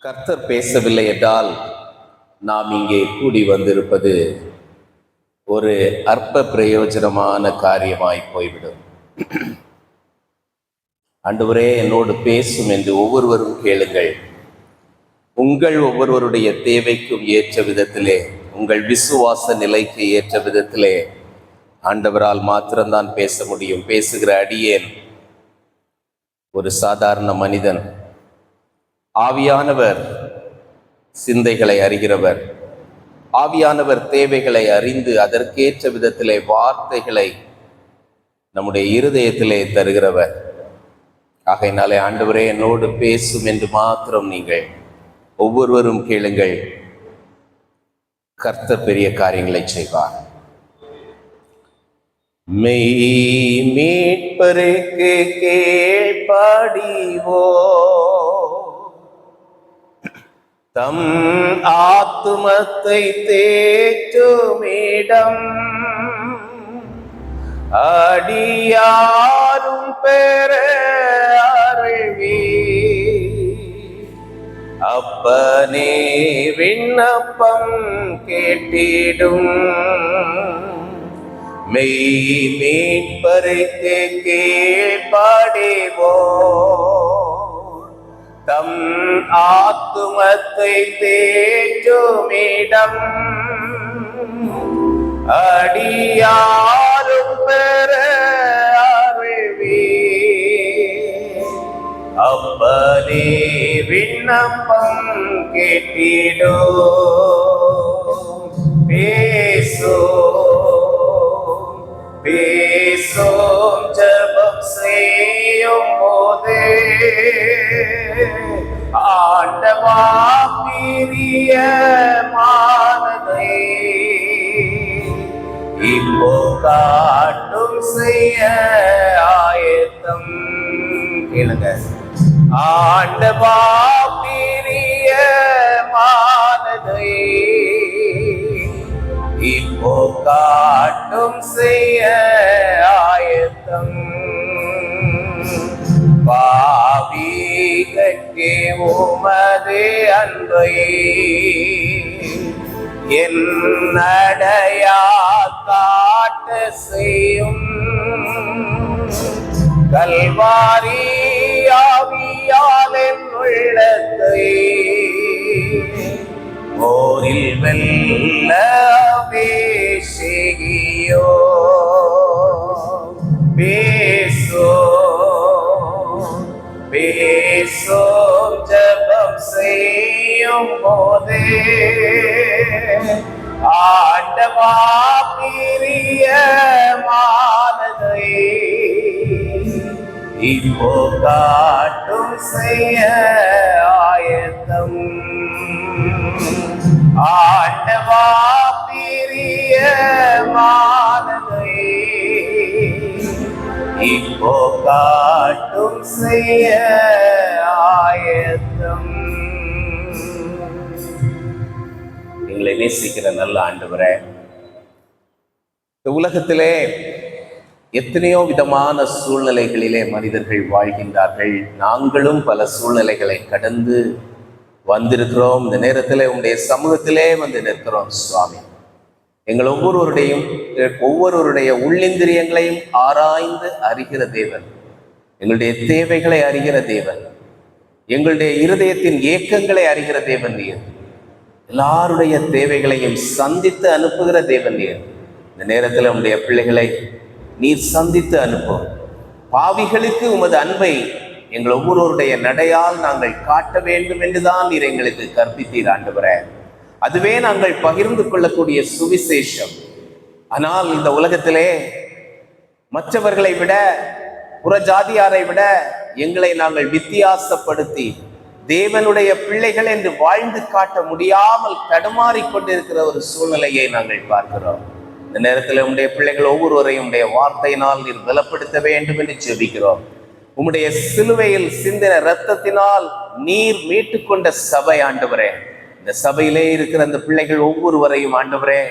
கர்த்தர் பேசவில்லை என்றால் நாம் இங்கே கூடி வந்திருப்பது ஒரு அற்ப பிரயோஜனமான காரியமாய் போய்விடும். ஆண்டவரே என்னோடு பேசும் என்று ஒவ்வொருவரும் கேளுங்கள். உங்கள் ஒவ்வொருவருடைய தேவைக்கும் ஏற்ற விதத்திலே, உங்கள் விசுவாச நிலைக்கு ஏற்ற விதத்திலே ஆண்டவரால் மாத்திரம்தான் பேச முடியும். பேசுகிற அடியேன் ஒரு சாதாரண மனிதன். ஆவியானவர் சிந்தைகளை அறிகிறவர். ஆவியானவர் தேவைகளை அறிந்து அதற்கேற்ற விதத்திலே வார்த்தைகளை நம்முடைய இருதயத்திலே தருகிறவர். ஆகையினாலே ஆண்டவரே என்னோடு பேசும் என்று மாத்திரம் நீங்கள் ஒவ்வொருவரும் கேளுங்கள். கர்த்தர் பெரிய காரியங்களை செய்வார். மெய் மீட்பருக்கு கீழ்ப்படிவோ, தம் ஆத்துமத்தை தேற்றுமிடம் அடியாரும் பெற அருள்வி. அப்பனே விண்ணப்பம் கேட்டிடும். மெய் மீட்பருக்கு கீழ்ப்படிவோ, தம் ஆத்துமத்தை தேற்றுமிடம் அடியாரும் பெற அருள்வி. அப்பனே விண்ணப்பம் கேட்டிடோ. பேசோம் ஜெபம் செய்யும் போதே, ஆண்டவா பிரிய மானதை இப்போ காட்டும் செய்ய ஆயத்தம். கேளுங்க. ஆண்டவா பிரிய மானதை இப்போ காட்டும் செய்ய ஆயத்தம். பாவிகட்கே உமது அன்பை என்னடையா காட்ட செய்யும். கல்வாரி ஆவியால் என் உள்ளத்தை போரில் வெல்ல பேசியோ. பேசோம் ஜெபம் செய்யும் போதே, ஆண்டவா பிரிய மானதை இப்போ காட்டும் செய்ய ஆயத்தம். ஆண்டவா பிரிய மானதை இப்போ காட்டும் செய்ய ஆயத்தம். எங்களை நேசிக்கிற நல்ல ஆண்டவரே, இந்த உலகத்திலே எத்தனையோ விதமான சூழ்நிலைகளிலே மனிதர்கள் வாழ்கின்றார்கள். நாங்களும் பல சூழ்நிலைகளை கடந்து வந்திருக்கிறோம். இந்த நேரத்தில் உங்களுடைய சமூகத்திலே வந்து நிற்கிறோம் சுவாமி. எங்கள் ஒவ்வொருவருடைய உள்ளிந்திரியங்களையும் ஆராய்ந்து அறிகிற தேவன், எங்களுடைய தேவைகளை அறிகிற தேவன், எங்களுடைய இருதயத்தின் ஏக்கங்களை அறிகிற தேவன் நீர். எல்லாருடைய தேவைகளையும் சந்தித்து அனுப்புகிற தேவன் நீர். இந்த நேரத்தில் உங்களுடைய பிள்ளைகளை நீர் சந்தித்து அனுப்பும். பாவிகளுக்கு உமது அன்பை எங்கள் ஒவ்வொருவருடைய நடையால் நாங்கள் காட்ட வேண்டும் என்றுதான் நீர் எங்களுக்கு கற்பித்தீர் ஆண்டவரே. அதுவே நாங்கள் பகிர்ந்து கொள்ளக்கூடிய சுவிசேஷம். ஆனால் இந்த உலகத்திலே மற்றவர்களை விட, புறஜாதியாரை விட எங்களை நாங்கள் வித்தியாசப்படுத்தி தேவனுடைய பிள்ளைகள் என்று வாழ்ந்து காட்ட முடியாமல் தடுமாறி கொண்டிருக்கிற ஒரு சூழ்நிலையை நாங்கள் பார்க்கிறோம். இந்த நேரத்தில் உம்முடைய பிள்ளைகள் ஒவ்வொருவரையும் உடைய வார்த்தையினால் நீர் பலப்படுத்த வேண்டும் என்று ஜெபிக்கிறோம். உம்முடைய சிலுவையில் சிந்தின இரத்தத்தினால் நீர் மீட்டுக்கொண்ட சபை ஆண்டவரே, இந்த சபையிலே இருக்கிற அந்த பிள்ளைகள் ஒவ்வொருவரையும் ஆண்டவரே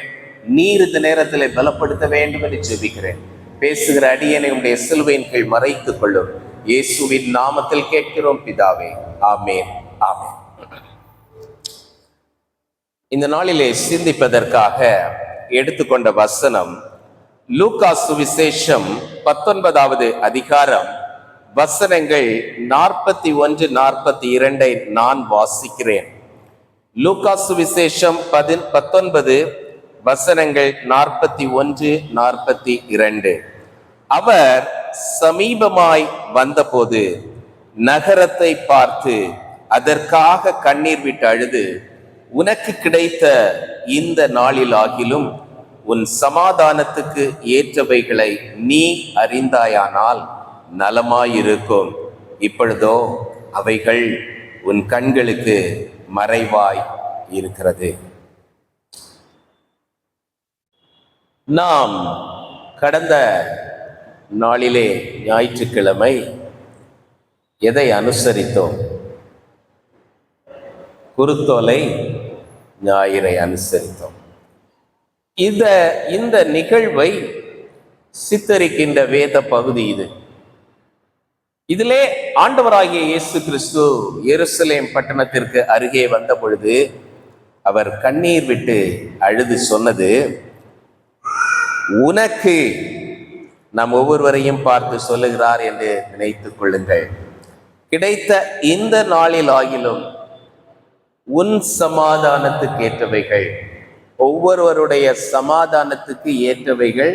நீர் இந்த நேரத்தில் பலப்படுத்த வேண்டும் என்று ஜெபிக்கிறேன். பேசுகிற அடியனை உடைய சிலுவையின் கீழ் மறைத்துக் கொள்ளும். இயேசுவின் நாமத்தில் கேட்கிறோம் பிதாவே, ஆமென், ஆமென். இந்த நாளிலே சிந்திப்பதற்காக எடுத்துக்கொண்ட வசனம் லூக்கா சுவிசேஷம் 19வது அதிகாரம் வசனங்கள் 41-42 நான் வாசிக்கிறேன். லூக்கா சுவிசேஷம் 19 வசனங்கள் 41-42. அவர் சமீபமாய் வந்தபோது நகரத்தை பார்த்து அதற்காக கண்ணீர் விட்டு அழுது, உனக்கு கிடைத்த இந்த நாளில் ஆகிலும் உன் சமாதானத்துக்கு ஏற்றவைகளை நீ அறிந்தாயானால் நலமாயிருக்கும். இப்பொழுதோ அவைகள் உன் கண்களுக்கு மறைவாய் இருக்கிறது. நாம் கடந்த நாளிலே ஞாயிற்றுக்கிழமை எதை அனுசரித்தோம்? குருத்தோலை ஞாயிறை அனுசரித்தோம். இந்த நிகழ்வை சித்தரிக்கின்ற வேத பகுதி இது. இதிலே ஆண்டவராகிய இயேசு கிறிஸ்து எருசலேம் பட்டணத்திற்கு அருகே வந்த பொழுது அவர் கண்ணீர் விட்டு அழுது சொன்னது, உனக்கு, நாம் ஒவ்வொருவரையும் பார்த்து சொல்லுகிறார் என்று நினைத்துக் கொள்ளுங்கள், கிடைத்த இந்த நாளில் ஆகிலும் உன் சமாதானத்துக்கு ஏற்றவைகள், ஒவ்வொருவருடைய சமாதானத்துக்கு ஏற்றவைகள்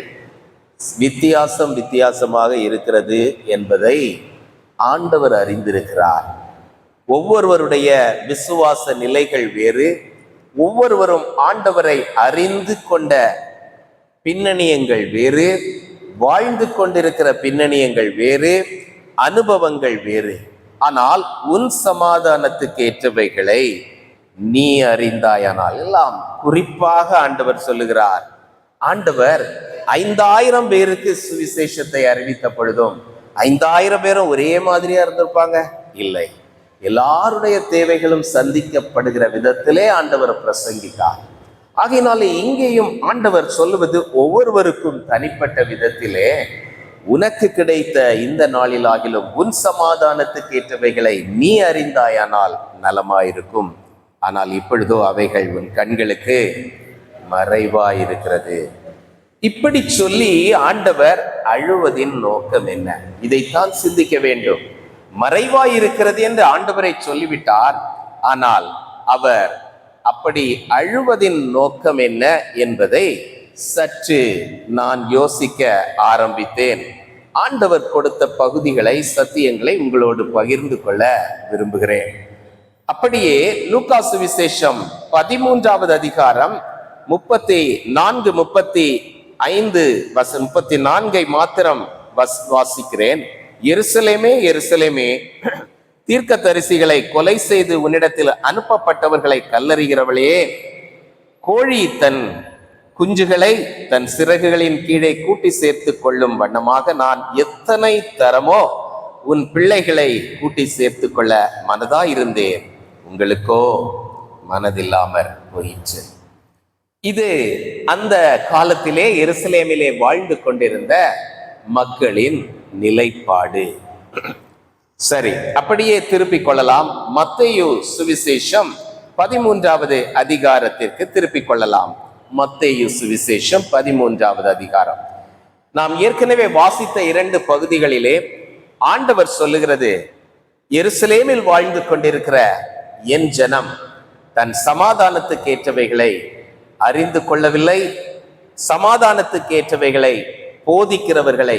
வித்தியாசமாக இருக்கிறது என்பதை ஆண்டவர் அறிந்திருக்கிறார். ஒவ்வொருவருடைய விசுவாச நிலைகள் வேறு, ஒவ்வொருவரும் ஆண்டவரை அறிந்து கொண்ட பின்னணியங்கள் வேறு, வாழ்ந்து கொண்டிருக்கிற பின்னணியங்கள் வேறு, அனுபவங்கள் வேறு. ஆனால் உன் சமாதானத்துக்கு ஏற்றவைகளை நீ அறிந்தாயானால், எல்லாம் குறிப்பாக ஆண்டவர் சொல்லுகிறார். ஆண்டவர் 5000 பேருக்கு சுவிசேஷத்தை அறிவித்த பொழுதும் 5000 பேரும் ஒரே மாதிரியா இருந்திருப்பாங்க? இல்லை. எல்லாருடைய தேவைகளும் சந்திக்கப்படுகிற விதத்திலே ஆண்டவர் பிரசங்கித்தார். ஆகையினாலே இங்கேயும் ஆண்டவர் சொல்லுவது ஒவ்வொருவருக்கும் தனிப்பட்ட விதத்திலே, உனக்கு கிடைத்த இந்த நாளில் ஆகிலும் உன் சமாதானத்துக்கு ஏற்றவைகளை நீ அறிந்தாயானால் நலமாயிருக்கும். ஆனால் இப்பொழுதோ அவைகள் உன் கண்களுக்கு மறைவாயிருக்கிறது. இப்படி சொல்லி ஆண்டவர் அழுவதின் நோக்கம் என்ன? இதைத்தான் சிந்திக்க வேண்டும். மறைவாயிருக்கிறது என்று ஆண்டவரை சொல்லிவிட்டார். ஆனால் அவர் அப்படி அழுவதின் நோக்கம் என்ன என்பதை சற்று நான் யோசிக்க ஆரம்பித்தேன். ஆண்டவர் கொடுத்த பகுதிகளை, சத்தியங்களை உங்களோடு பகிர்ந்து கொள்ள விரும்புகிறேன். அப்படியே லூக்கா சுவிசேஷம் 13வது அதிகாரம் 34-35 மாத்திரம் வாசிக்கிறேன். எருசலேமே எருசலேமே, தீர்க்கதரிசிகளை கொலை செய்து உன்னிடத்தில் அனுப்பப்பட்டவர்களை கல்லறிகிறவளே, கோழி தன் குஞ்சுகளை தன் சிறகுகளின் கீழே கூட்டி சேர்த்து கொள்ளும் வண்ணமாக நான் எத்தனை தரமோ உன் பிள்ளைகளை கூட்டி சேர்த்து கொள்ள மனதாயிருந்தேன், உங்களுக்கோ மனதில்லாமற் போயிற்று. இது அந்த காலத்திலே எருசலேமிலே வாழ்ந்து கொண்டிருந்த மக்களின் நிலைப்பாடு. சரி, அப்படியே திருப்பிக் கொள்ளலாம். மத்தேயு சுவிசேஷம் 13வது அதிகாரத்திற்கு திருப்பிக் கொள்ளலாம். மத்தேயு சுவிசேஷம் 13வது அதிகாரம். நாம் ஏற்கனவே வாசித்த 2 பகுதிகளிலே ஆண்டவர் சொல்லுகிறது, எருசலேமில் வாழ்ந்து கொண்டிருக்கிற என் ஜனம் தன் சமாதானத்துக்கு ஏற்றவைகளை அறிந்து கொள்ளவில்லை, சமாதானத்துக்கு ஏற்றவைகளை போதிக்கிறவர்களை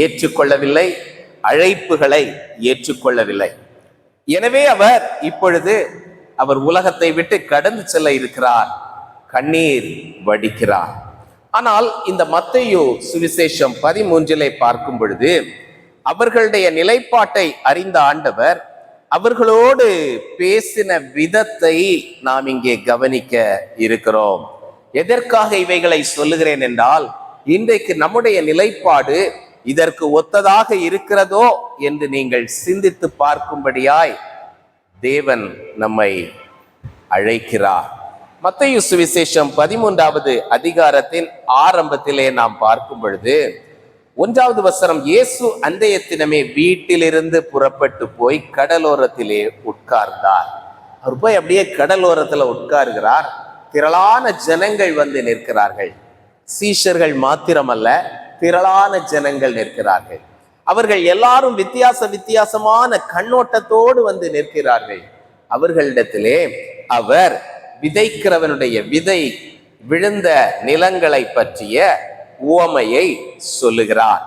ஏற்றுக்கொள்ளவில்லை, அழைப்புகளை ஏற்றுக்கொள்ளவில்லை. எனவே அவர் இப்பொழுது அவர் உலகத்தை விட்டு கடந்து செல்ல இருக்கிறார், கண்ணீர் வடிக்கிறார். ஆனால் இந்த மத்தேயு சுவிசேஷம் 13 பார்க்கும் பொழுது அவர்களுடைய நிலைப்பாட்டை அறிந்த ஆண்டவர் அவர்களோடு பேசின விதத்தை நாம் இங்கே கவனிக்க இருக்கிறோம். எதற்காக இவைகளை சொல்லுகிறேன் என்றால், இன்றைக்கு நம்முடைய நிலைப்பாடு இதற்கு ஒத்ததாக இருக்கிறதோ என்று நீங்கள் சிந்தித்து பார்க்கும்படியாய் தேவன் நம்மை அழைக்கிறார். மத்தேயு சுவிசேஷம் 13வது அதிகாரத்தின் ஆரம்பத்திலே நாம் பார்க்கும் பொழுது 1வது வசனம், இயேசு அன்றைய தினமே வீட்டிலிருந்து புறப்பட்டு போய் கடலோரத்திலே உட்கார்ந்தார். அவர் போய் அப்படியே கடலோரத்துல உட்கார்கிறார். திரளான ஜனங்கள் வந்து நிற்கிறார்கள். சீஷர்கள் மாத்திரமல்ல, திரளான ஜனங்கள் நிற்கிறார்கள். அவர்கள் எல்லாரும் வித்தியாசமான கண்ணோட்டத்தோடு வந்து நிற்கிறார்கள். அவர்களிடத்திலே அவர் விதைக்கிறவனுடைய விதை விழுந்த நிலங்களை பற்றிய உவமையை சொல்லுகிறார்.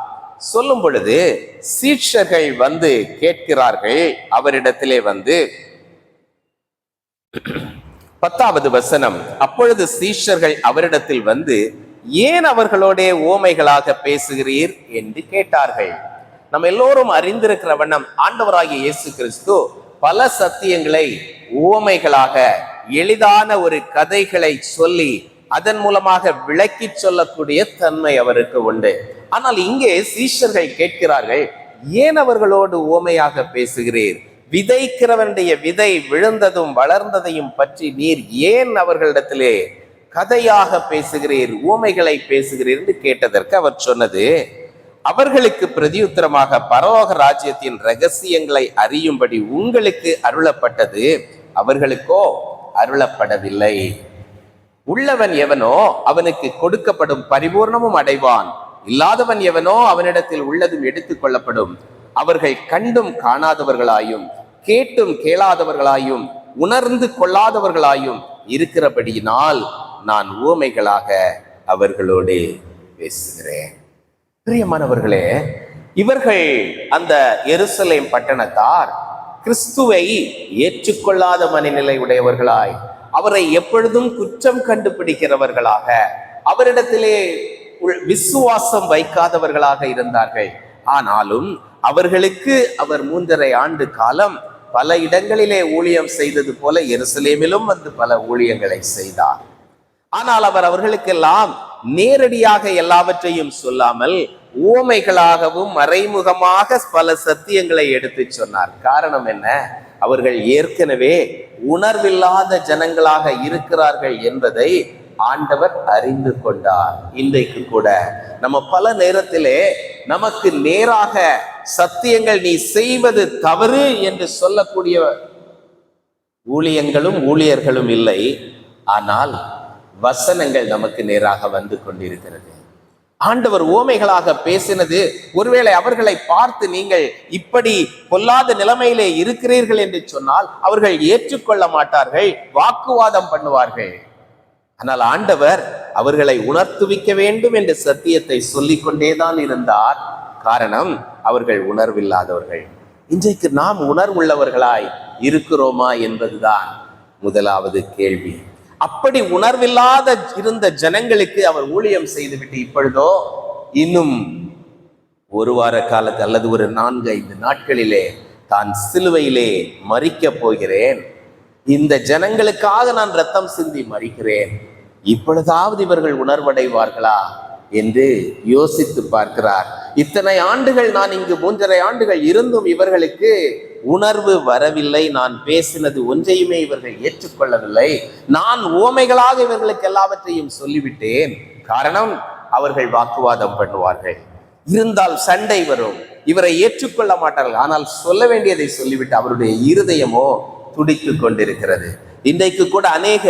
சொல்லும் பொழுது சீஷர்கள் வந்து கேட்கிறார்கள் அவரிடத்திலே வந்து 10வது வசனம், அப்பொழுது சீஷர்கள் அவரிடத்தில் வந்து, ஏன் அவர்களோட உவமைகளாக பேசுகிறீர் என்று கேட்டார்கள். நம்ம எல்லோரும் அறிந்திருக்கிற வண்ணம் ஆண்டவராகிய இயேசு கிறிஸ்து பல சத்தியங்களை உவமைகளாக, எளிதான ஒரு கதைகளை சொல்லி அதன் மூலமாக விளக்கி சொல்லக்கூடிய தன்மை அவருக்கு உண்டு. ஆனால் இங்கே சீஷர்கள் கேட்கிறார்கள், ஏன் அவர்களோடு உவமையாக பேசுகிறீர்? விதைக்கிறவனுடைய விதை விழுந்ததும் வளர்ந்ததையும் பற்றி நீர் ஏன் அவர்களிடத்திலே கதையாக பேசுகிறீர், உவமைகளை பேசுகிறீர் என்று கேட்டதற்கு அவர் சொன்னது, அவர்களுக்கு பிரதியுத்தரமாக பரலோக ராஜ்யத்தின் ரகசியங்களை அறியும்படி உங்களுக்கு அருளப்பட்டது, அவர்களுக்கோ அருளப்படவில்லை. உள்ளவன் எவனோ அவனுக்கு கொடுக்கப்படும், பரிபூர்ணமும் அடைவான். இல்லாதவன் எவனோ அவனிடத்தில் உள்ளதும் எடுத்துக் கொள்ளப்படும். அவர்கள் கண்டும் காணாதவர்களாயும் கேட்டும் கேளாதவர்களாயும் உணர்ந்து கொள்ளாதவர்களாயும் இருக்கிறபடியினால் நான் உவமைகளாக அவர்களோடு பேசுகிறேன். பிரியமானவர்களே, இவர்கள் அந்த எருசலேம் பட்டணத்தார் கிறிஸ்துவை ஏற்றுக்கொள்ளாத மனநிலை உடையவர்களாய், அவரை எப்பொழுதும் குற்றம் கண்டுபிடிக்கிறவர்களாக, அவரிடத்திலே விசுவாசம் வைக்காதவர்களாக இருந்தார்கள். ஆனாலும் அவர்களுக்கு அவர் 3.5 ஆண்டு காலம் பல இடங்களிலே ஊழியம் செய்தது போல எருசலேமிலும் வந்து பல ஊழியங்களை செய்தார். ஆனால் அவர் அவர்களுக்கெல்லாம் நேரடியாக எல்லாவற்றையும் சொல்லாமல் உவமைகளாகவும் மறைமுகமாக பல சத்தியங்களை எடுத்து சொன்னார். காரணம் என்ன? அவர்கள் ஏற்கனவே உணர்வில்லாத ஜனங்களாக இருக்கிறார்கள் என்பதை ஆண்டவர் அறிந்து கொண்டார். இன்றைக்கு கூட நம்ம பல நேரத்திலே நமக்கு நேராக சத்தியங்கள் நீ செய்வது தவறு என்று சொல்லக்கூடிய ஊழியங்களும் ஊழியர்களும் இல்லை. ஆனால் வசனங்கள் நமக்கு நேராக வந்து கொண்டிருக்கிறது. ஆண்டவர் உவமைகளாக பேசினது, ஒருவேளை அவர்களை பார்த்து நீங்கள் இப்படி பொல்லாத நிலைமையிலே இருக்கிறீர்கள் என்று சொன்னால் அவர்கள் ஏற்றுக்கொள்ள மாட்டார்கள், வாக்குவாதம் பண்ணுவார்கள். ஆனால் ஆண்டவர் அவர்களை உணர்த்துவிக்க வேண்டும் என்ற சத்தியத்தை சொல்லிக் கொண்டேதான் இருந்தார். காரணம், அவர்கள் உணர்வில்லாதவர்கள். இன்றைக்கு நாம் உணர்வுள்ளவர்களாய் இருக்கிறோமா என்பதுதான் முதலாவது கேள்வி. அப்படி உணர்வில்லாத இருந்த ஜனங்களுக்கு அவர் ஊழியம் செய்துவிட்டு இப்பொழுதோ இன்னும் 1 வார காலத்து அல்லது ஒரு 4-5 நாட்களிலே தான் சிலுவையிலே மரிக்கப் போகிறேன், இந்த ஜனங்களுக்காக நான் ரத்தம் சிந்தி மரிக்கிறேன், இப்பொழுதாவது இவர்கள் உணர்வடைவார்களா என்று யோசித்து பார்க்கிறார். இத்தனை ஆண்டுகள் நான் இங்கு 3.5 ஆண்டுகள் இருந்தும் இவர்களுக்கு உணர்வு வரவில்லை. நான் பேசினது ஒன்றையுமே இவர்கள் ஏற்றுக்கொள்ளவில்லை. நான் உவமைகளாக இவர்களுக்கு எல்லாவற்றையும் சொல்லிவிட்டேன். காரணம், அவர்கள் வாக்குவாதம் பண்ணுவார்கள், இருந்தால் சண்டை வரும், இவரை ஏற்றுக்கொள்ள மாட்டார்கள். ஆனால் சொல்ல வேண்டியதை சொல்லிவிட்டு அவருடைய இருதயமோ துடித்து கொண்டிருக்கிறது. இன்றைக்கு கூட அநேக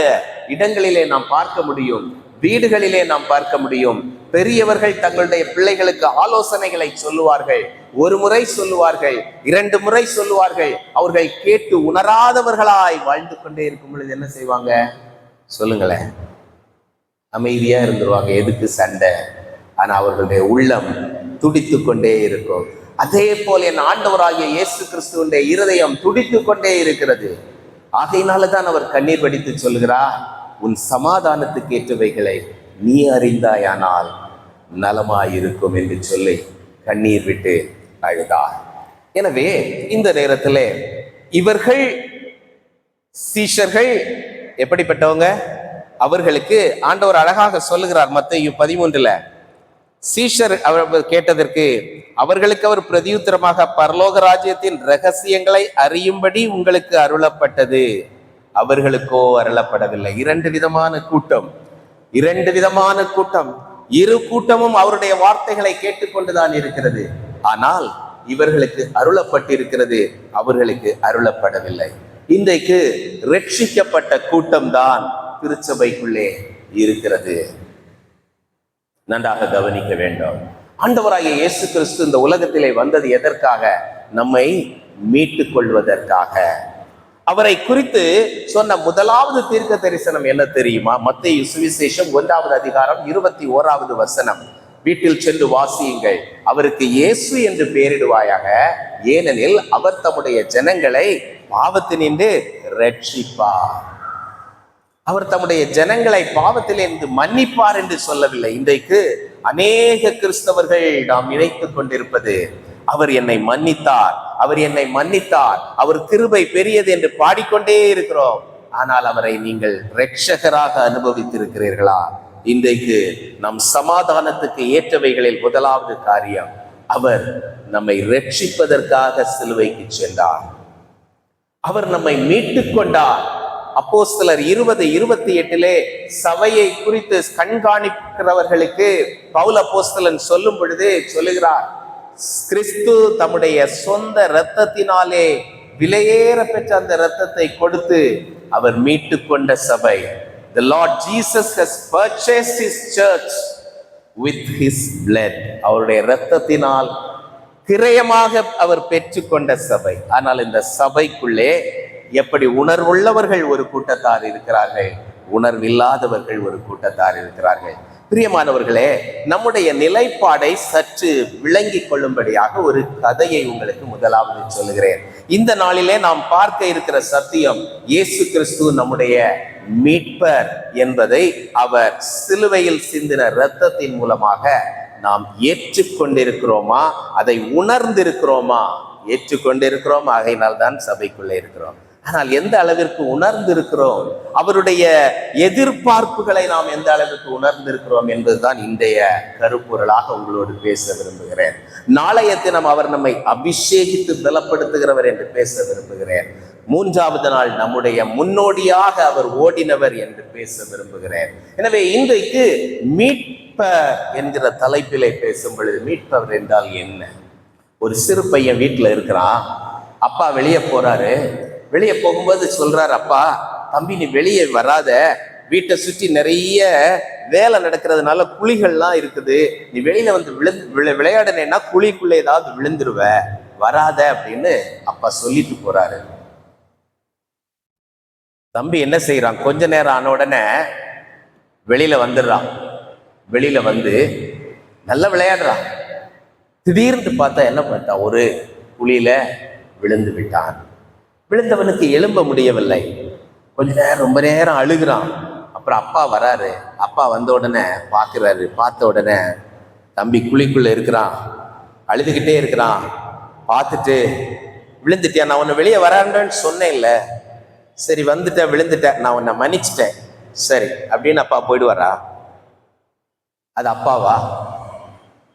இடங்களிலே நாம் பார்க்க முடியும், வீடுகளிலே நாம் பார்க்க முடியும். பெரியவர்கள் தங்களுடைய பிள்ளைகளுக்கு ஆலோசனைகளை சொல்லுவார்கள். 1 முறை சொல்லுவார்கள், 2 முறை சொல்லுவார்கள். அவர்கள் கேட்டு உணராதவர்களாய் வாழ்ந்து கொண்டே இருக்கும் பொழுது என்ன செய்வாங்க சொல்லுங்களேன்? அமைதியா இருந்துருவாங்க. எதுக்கு சண்டை? ஆனா அவர்களுடைய உள்ளம் துடித்து கொண்டே இருக்கும். அதே போல என் ஆண்டவராகிய இயேசு கிறிஸ்துவினுடைய இருதயம் துடித்து கொண்டே இருக்கிறது. ஆகையினாலதான் அவர் கண்ணீர் வடித்து சொல்கிறார், உன் சமாதானத்துக்கு ஏற்றவைகளை நீ அறிந்தாயானால் நலமாயிருக்கும் என்று சொல்லி கண்ணீர் விட்டு அழுதார். எனவே இந்த நேரத்தில் இவர்கள் சீஷர்கள் எப்படிப்பட்டவங்க? அவர்களுக்கு ஆண்டவர் அழகாக சொல்லுகிறார். மத்தேயு 13 சீஷர் அவர் கேட்டதற்கு அவர்களுக்கு அவர் பிரதியுத்தரமாக, பரலோக ராஜ்யத்தின் ரகசியங்களை அறியும்படி உங்களுக்கு அருளப்பட்டது, அவர்களுக்கோ அருளப்படவில்லை. 2 விதமான கூட்டம், 2 விதமான கூட்டம். இரு கூட்டமும் அவருடைய வார்த்தைகளை கேட்டுக்கொண்டுதான் இருக்கிறது. ஆனால் இவர்களுக்கு அருளப்பட்டிருக்கிறது, அவர்களுக்கு அருளப்படவில்லை. இன்றைக்கு ரட்சிக்கப்பட்ட கூட்டம் தான் திருச்சபைக்குள்ளே இருக்கிறது. நன்றாக கவனிக்க வேண்டும். ஆண்டவராகிய இயேசு கிறிஸ்து இந்த உலகத்திலே வந்தது எதற்காக? நம்மை மீட்டுக் கொள்வதற்காக. அவரை குறித்து சொன்ன முதலாவது தீர்க்க தரிசனம் என்ன தெரியுமா? மத்தேயு சுவிசேஷம் 1வது அதிகாரம் 21வது வசனம். வீட்டில் சென்று வாசியுங்கள். அவருக்கு இயேசு என்று பெயரிடுவாயாக, ஏனெனில் அவர் தம்முடைய ஜனங்களை பாவத்தினின்று ரட்சிப்பார். அவர் தம்முடைய ஜனங்களை பாவத்திலிருந்து மன்னிப்பார் என்று சொல்லவில்லை. இன்றைக்கு அநேக கிறிஸ்தவர்கள் நாம் நினைத்துக் கொண்டிருப்பது, அவர் என்னை மன்னித்தார், அவர் என்னை மன்னித்தார், அவர் கிருபை பெரியது என்று பாடிக்கொண்டே இருக்கிறோம். ஆனால் அவரை நீங்கள் இரட்சகராக அனுபவித்திருக்கிறீர்களா? இன்றைக்கு நம் சமாதானத்துக்கு ஏற்றவைகளில் முதலாவது காரியம், அவர் நம்மை இரட்சிப்பதற்காக சிலுவைக்கு சென்றார். அவர் நம்மை மீட்டுக் கொண்டார். அப்போஸ்தலர் 20:28 சபையை குறித்து கண்காணிக்கிறவர்களுக்கு பவுல் அப்போஸ்தலன் சொல்லும் பொழுது சொல்லுகிறார், கிறிஸ்து தம்முடைய சொந்த இரத்தத்தினாலே விலையேற பெற்ற அந்த இரத்தத்தை கொடுத்து அவர் மீட்டு கொண்ட சபை. The Lord Jesus has purchased his church with his blood. அவருடைய இரத்தத்தினால் கிரயமாக அவர் பெற்றுக்கொண்ட சபை. ஆனால் இந்த சபைக்குள்ளே எப்படி உணர்வுள்ளவர்கள் ஒரு கூட்டத்தார் இருக்கிறார்கள், உணர்வில்லாதவர்கள் ஒரு கூட்டத்தார் இருக்கிறார்கள். பிரியமானவர்களே, நம்முடைய நிலைப்பாடை சற்று விளங்கி கொள்ளும்படியாக ஒரு கதையை உங்களுக்கு முதலாவது சொல்லுகிறேன். இந்த நாளிலே நாம் பார்க்க இருக்கிற சத்தியம், இயேசு கிறிஸ்து நம்முடைய மீட்பர் என்பதை அவர் சிலுவையில் சிந்தின இரத்தத்தின் மூலமாக நாம் ஏற்றுக்கொண்டிருக்கிறோமா, அதை உணர்ந்திருக்கிறோமா? ஏற்றுக்கொண்டிருக்கிறோம், ஆகையினால் தான் சபைக்குள்ளே இருக்கிறோம். ஆனால் எந்த அளவிற்கு உணர்ந்திருக்கிறோம், அவருடைய எதிர்பார்ப்புகளை நாம் எந்த அளவிற்கு உணர்ந்திருக்கிறோம் என்பதுதான் இன்றைய கருப்பொருளாக உங்களோடு பேச விரும்புகிறேன். நாளைய தினம் அவர் நம்மை அபிஷேகித்து பலப்படுத்துகிறவர் என்று பேச விரும்புகிறேன். 3வது நாள் நம்முடைய முன்னோடியாக அவர் ஓடினவர் என்று பேச விரும்புகிறேன். எனவே இன்றைக்கு மீட்பர் என்கிற தலைப்பிலே பேசும் பொழுது, மீட்பவர் என்றால் என்ன? ஒரு சிறு பையன் வீட்டில் இருக்கிறான். அப்பா வெளியே போறாரு. வெளியே போகும்போது சொல்றாரு, அப்பா தம்பி நீ வெளியே வராத, வீட்டை சுற்றி நிறைய வேலை நடக்கிறதுனால குழிகள்லாம் இருக்குது, நீ வெளியில வந்து விளையாடுனேன்னா குழிக்குள்ள ஏதாவது விழுந்துருவ, வராத அப்படின்னு அப்பா சொல்லிட்டு போறாரு. தம்பி என்ன செய்யறான்? கொஞ்ச நேரம் ஆன உடனே வெளியில வந்துடுறான். வெளியில வந்து நல்லா விளையாடுறான். திடீர்னு பார்த்தா என்ன பார்த்தா, ஒரு குழியில விழுந்து விட்டான். விழுந்தவனுக்கு எழும்ப முடியவில்லை. கொஞ்ச நேரம் ரொம்ப நேரம் அழுகிறான். அப்புறம் அப்பா வராரு. அப்பா வந்த உடனே பார்க்குறாரு. பார்த்த உடனே தம்பி குழிக்குள்ள இருக்கிறான், அழுதுகிட்டே இருக்கிறான். பார்த்துட்டு, விழுந்துட்டியா? நான் உன்னை வெளியே வரான்னு சொன்னேன் இல்லை, சரி வந்துட்டேன், விழுந்துட்டேன், நான் உன்னை மன்னிச்சிட்டேன், சரி அப்படின்னு அப்பா போயிடுவாரா? அது அப்பாவா?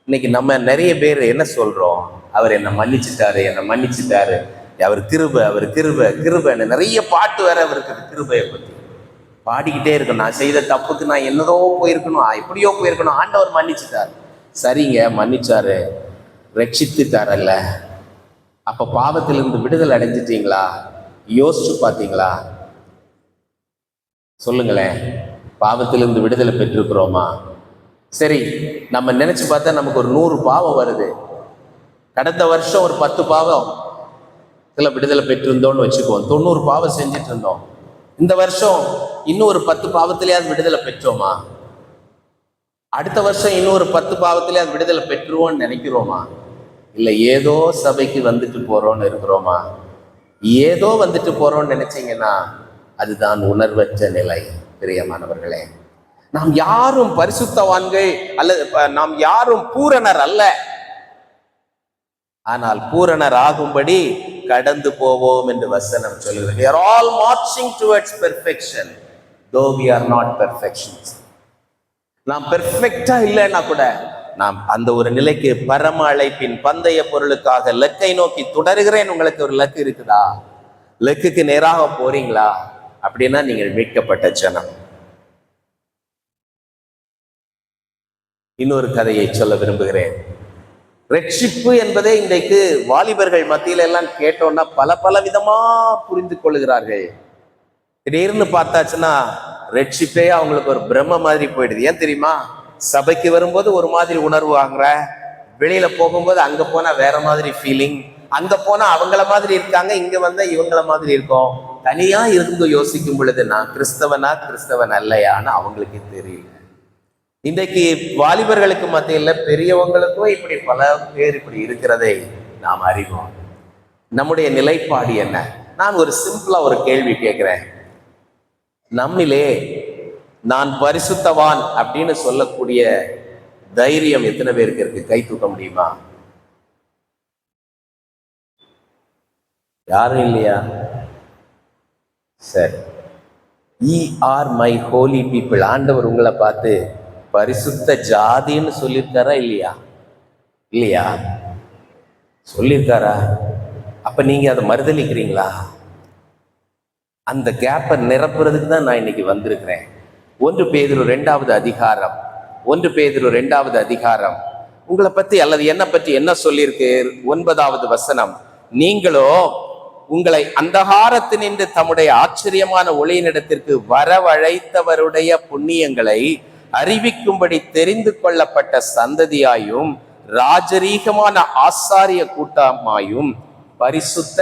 இன்னைக்கு நம்ம நிறைய பேர் என்ன சொல்றோம், அவர் என்னை மன்னிச்சுட்டாரு, என்னை மன்னிச்சுட்டாரு, அவர் கிருபை, அவர் கிருபை கிருபைன்னு நிறைய பாட்டு வேற அவருக்கு கிருபையை பற்றி பாடிக்கிட்டே இருக்கணும். நான் செய்த தப்புக்கு நான் என்னதோ போயிருக்கணும், எப்படியோ போயிருக்கணும், ஆண்டவர் மன்னிச்சுட்டார். சரிங்க, மன்னிச்சாரு, ரட்சித்துட்டாரல்ல, அப்ப பாவத்திலிருந்து விடுதலை அடைஞ்சிட்டீங்களா? யோசிச்சு பார்த்தீங்களா? சொல்லுங்களேன், பாவத்திலிருந்து விடுதலை பெற்றிருக்கிறோமா? சரி, நம்ம நினைச்சு பார்த்தா நமக்கு ஒரு 100 பாவம் வருது. கடந்த வருஷம் ஒரு 10 பாவம் விடுதலை பெற்றிருந்தோம்னு வச்சுக்குவோம், 90 பாவம் செஞ்சுட்டு இருந்தோம். இந்த வருஷம் இன்னும் ஒரு 10 பாவத்திலேயாவது விடுதலை பெற்றோமா? அடுத்த வருஷம் இன்னொரு 10 பாவத்திலேயாவது விடுதலை பெற்றுவோம்னு நினைக்கிறோமா? இல்லை ஏதோ சபைக்கு வந்துட்டு போறோம்னு இருக்கிறோமா? ஏதோ வந்துட்டு போறோம்னு நினைச்சீங்கன்னா அதுதான் உணர்வற்ற நிலை. பிரியமானவர்களே, நாம் யாரும் பரிசுத்தவான்கள் அல்லது நாம் யாரும் பூரணர் அல்ல. ஆனால் பூரணர் ஆகும்படி கடந்து போவோம் என்று வசனம் சொல்லுகிறது. We are all marching towards perfection, though we are not perfections. நாம் பெர்ஃபெக்டா இல்லைன்னா கூட நாம் அந்த ஒரு நிலைக்கு பரம அழைப்பின் பந்தய பொருளுக்காக லக்கை நோக்கி தொடருகிறேன். உங்களுக்கு ஒரு லக்கு இருக்குதா? லக்குக்கு நேராக போறீங்களா? அப்படின்னா நீங்கள் மீட்கப்பட்ட ஜனம். இன்னொரு கதையை சொல்ல விரும்புகிறேன். ரட்சிப்பு என்பதை இன்றைக்கு வாலிபர்கள் மத்தியில எல்லாம் கேட்டோம்னா பல விதமா புரிந்து கொள்ளுகிறார்கள். திடீர்னு பார்த்தாச்சுன்னா ரெட்ஷிப்பே அவங்களுக்கு ஒரு பிரம்ம மாதிரி போயிடுது. ஏன் தெரியுமா? சபைக்கு வரும்போது ஒரு மாதிரி உணர்வு வாங்குற, வெளியில போகும்போது அங்க போனா வேற மாதிரி ஃபீலிங், அங்க போனா அவங்கள மாதிரி இருக்காங்க, இங்க வந்தா இவங்கள மாதிரி இருக்கும். தனியா இருந்து யோசிக்கும் பொழுது நான் கிறிஸ்தவனா கிறிஸ்தவன் அல்லையான்னு அவங்களுக்கே தெரியல. இன்றைக்கு வாலிபர்களுக்கு மத்தியில பெரியவங்களுக்கும் இப்படி பல பேர் இப்படி இருக்கிறதை நாம் அறிவோம். நம்முடைய நிலைப்பாடு என்ன? நான் ஒரு சிம்பிளா ஒரு கேள்வி கேட்கிறேன். நம்மிலே நான் பரிசுத்தவான் அப்படின்னு சொல்லக்கூடிய தைரியம் எத்தனை பேருக்கு இருக்கு? கை தூக்க முடியுமா? யாரும் இல்லையா? சரி. E R my Holi people. ஆண்டவர் உங்களை பார்த்து பரிசுத்த ஜாதின்னு சொல்லியிருக்காரா இல்லையா? இல்லையா? சொல்லியிருக்காரா? அப்ப நீங்க அதை மறுதளிக்கிறீங்களா? அந்த கேப்பை நிரப்புறதுக்கு தான் நான் இன்னைக்கு வந்திருக்கிறேன். 1 பேதுரு 2வது அதிகாரம், 1 பேதுரு 2வது அதிகாரம் உங்களை பத்தி அல்லது என்ன பற்றி என்ன சொல்லியிருக்கு? 9வது வசனம், நீங்களோ உங்களை அந்தகாரத்தினின்று தம்முடைய ஆச்சரியமான ஒளியினிடத்திற்கு வரவழைத்தவருடைய புண்ணியங்களை அறிவிக்கும்படி தெரிந்து கொள்ளப்பட்ட சந்ததியாயும் ராஜரீகமான ஆசாரிய கூட்டமாயும் பரிசுத்த.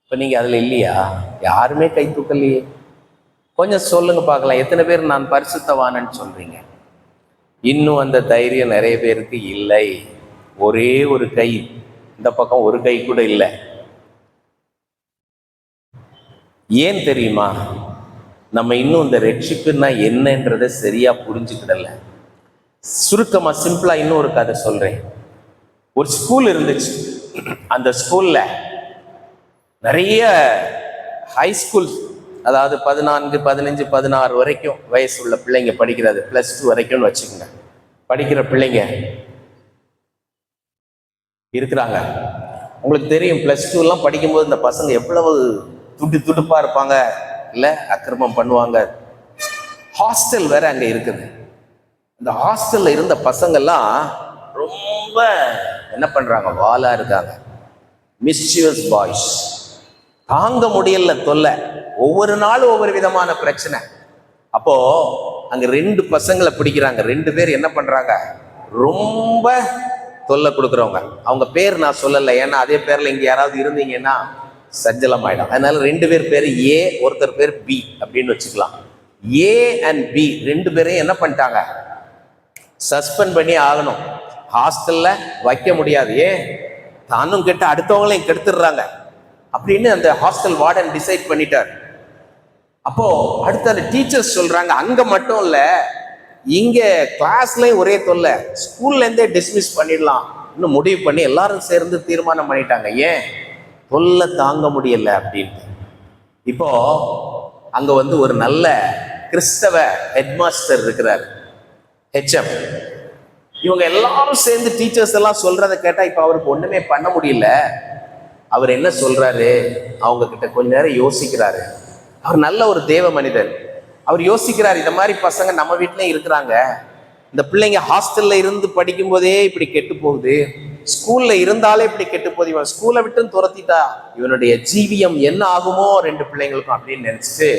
இப்ப நீங்க அதுல இல்லையா? யாருமே கை தூக்கலையே. கொஞ்சம் சொல்லுங்க பார்க்கலாம், எத்தனை பேர் நான் பரிசுத்தவானன்னு சொல்றீங்க? இன்னும் அந்த தைரியம் நிறைய பேருக்கு இல்லை. ஒரே ஒரு கை, இந்த பக்கம் ஒரு கை கூட இல்லை. ஏன் தெரியுமா? நம்ம இன்னும் இந்த ரட்சிப்புன்னா என்னன்றதை சரியா புரிஞ்சுக்கிடல. சுருக்கமா சிம்பிளா இன்னும் ஒரு கதை சொல்றேன். ஒரு ஸ்கூல் இருந்துச்சு. அந்த ஸ்கூல்ல நிறைய ஹை ஸ்கூல், அதாவது 14, 15, 16 வரைக்கும் வயசு உள்ள பிள்ளைங்க படிக்கிறது, +2 வரைக்கும்னு வச்சுக்கோங்க, படிக்கிற பிள்ளைங்க இருக்கிறாங்க. உங்களுக்கு தெரியும், +2 படிக்கும்போது இந்த பசங்க எவ்வளவு துடுப்பா இருப்பாங்க, இல்லை அக்கிரமம் பண்ணுவாங்க. ஹாஸ்டல் வேற அங்க இருக்குது. இந்த ஹாஸ்டல்ல இருந்த பசங்கள்லாம் ரொம்ப என்ன பண்றாங்க, வாலா இருக்காங்க, மிஸ்chievous பாய்ஸ். தாங்க முடியல தொல்லை, ஒவ்வொரு நாளும் ஒவ்வொரு விதமான பிரச்சனை. அப்போ அங்க 2 பசங்களை பிடிக்கிறாங்க. 2 பேர் என்ன பண்றாங்க, ரொம்ப தொல்லை கொடுக்குறவங்க. அவங்க பேர் நான் சொல்லலை, ஏன்னா அதே பேர்ல இங்க யாராவது இருந்தீங்கன்னா சஞ்சலம் ஆயிடும். அதனால 2 பேர் பேர் ஏ, ஒருத்தர் பேர் பி அப்படின்னு வச்சுக்கலாம். ஏ அண்ட் பி 2 பேரையும் என்ன பண்ணிட்டாங்க, சஸ்பெண்ட் பண்ணி ஆகணும். ஹாஸ்டல்ல வைக்க முடியாது. ஏன், தானும் கெட்டு அடுத்தவங்களையும் கெடுத்துடுறாங்க அப்படின்னு அந்த ஹாஸ்டல் வார்டன் டிசைட் பண்ணிட்டார். அப்போ அடுத்த அந்த டீச்சர்ஸ் சொல்றாங்க, அங்க மட்டும் இல்ல, இங்க கிளாஸ்லயும் ஒரே தொல்லை, ஸ்கூல்ல இருந்தே டிஸ்மிஸ் பண்ணிடலாம் இன்னும் முடிவு பண்ணி எல்லாரும் சேர்ந்து தீர்மானம் பண்ணிட்டாங்க. ஏன், தொல்லை தாங்க முடியல அப்படின்ட்டு. இப்போ அங்க ஒரு நல்ல கிறிஸ்தவ ஹெட்மாஸ்டர் இருக்கிறார், ஹெச்எம். இவங்க எல்லாரும் சேர்ந்து டீச்சர்ஸ் எல்லாம் சொல்றதை கேட்டா இப்ப அவருக்கு ஒண்ணுமே பண்ண முடியல. அவர் என்ன சொல்றாரு, அவங்க கிட்ட கொஞ்ச நேரம் யோசிக்கிறாரு. அவர் நல்ல ஒரு தேவ மனிதர். அவர் யோசிக்கிறார், இந்த மாதிரி பசங்க நம்ம வீட்லயும் இருக்கிறாங்க, இந்த பிள்ளைங்க ஹாஸ்டல்ல இருந்து படிக்கும் போதே இப்படி கெட்டு போகுது, ஸ்கூல்ல இருந்தாலே இப்படி கெட்டு போகுது, இவன் ஸ்கூலை விட்டு துரத்திட்டா இவனுடைய ஜீவியம் என்ன ஆகுமோ 2 பிள்ளைங்களுக்கும் அப்படின்னு நினைச்சிட்டு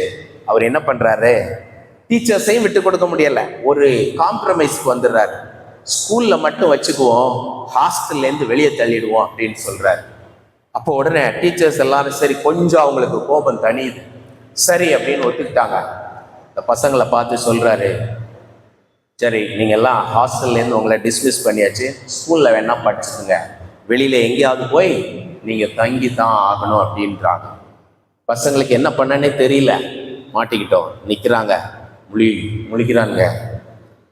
அவர் என்ன பண்றாரு, டீச்சர்ஸையும் விட்டு கொடுக்க முடியல, ஒரு காம்ப்ரமைஸ்க்கு வந்துடுறாரு. ஸ்கூல்ல மட்டும் வச்சுக்குவோம், ஹாஸ்டல்ல இருந்து வெளியே தள்ளிடுவோம் அப்படின்னு சொல்றாரு. அப்போ உடனே டீச்சர்ஸ் எல்லாரும் சரி, கொஞ்சம் அவங்களுக்கு கோபம் தனியுது, சரி அப்படின்னு ஒத்துக்கிட்டாங்க. இந்த பசங்களை பார்த்து சொல்றாரு, சரி நீங்க எல்லாம் ஹாஸ்டல்ல இருந்து உங்களை டிஸ்மிஸ் பண்ணியாச்சு, ஸ்கூல்ல வேணா படிச்சுக்குங்க, வெளியில எங்கேயாவது போய் நீங்க தங்கி தான் ஆகணும் அப்படின்றாங்க. பசங்களுக்கு என்ன பண்ணனே தெரியல, மாட்டிக்கிட்டோம், நிக்கிறாங்க, முழிக்கிறாங்க.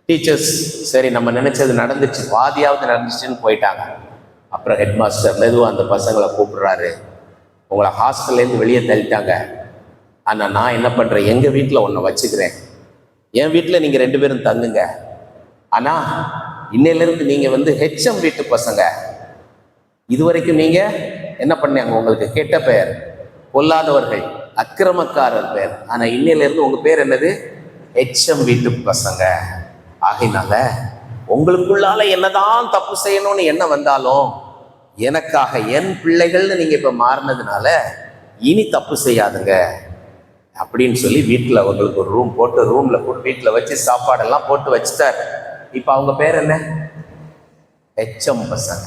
டீச்சர்ஸ் சரி நம்ம நினைச்சது நடந்துச்சு, பாதியாவது நடந்துச்சுன்னு போயிட்டாங்க. அப்புறம் ஹெட் மாஸ்டர் மெதுவாக அந்த பசங்களை கூப்பிடுறாரு, உங்களை ஹாஸ்டல்லேருந்து வெளியே தள்ளிட்டாங்க, ஆனால் நான் என்ன பண்ணுறேன், எங்கள் வீட்டில் ஒன்றை வச்சுக்கிறேன், என் வீட்டில் நீங்கள் 2 பேரும் தங்குங்க, ஆனால் இன்னையிலேருந்து நீங்கள் ஹெச்எம் வீட்டு பசங்க, இதுவரைக்கும் நீங்கள் என்ன பண்ணாங்க, உங்களுக்கு கெட்ட பெயர், பொல்லாதவர்கள், அக்கிரமக்காரர் பேர், ஆனால் இன்னையிலேருந்து உங்கள் பேர் என்னது, ஹெச்எம் வீட்டு பசங்க. ஆகையினால உங்களுக்குள்ளால என்னதான் தப்பு செய்யணும்னு என்ன வந்தாலும் எனக்காக என் பிள்ளைகள்னு நீங்க இப்ப மாறினதுனால இனி தப்பு செய்யாதுங்க அப்படின்னு சொல்லி வீட்டில் அவங்களுக்கு ஒரு ரூம் போட்டு ரூம்ல போட்டு வீட்டில் வச்சு சாப்பாடெல்லாம் போட்டு வச்சுட்டார். இப்போ அவங்க பேர் என்ன? ஹெச்எம் பசங்க.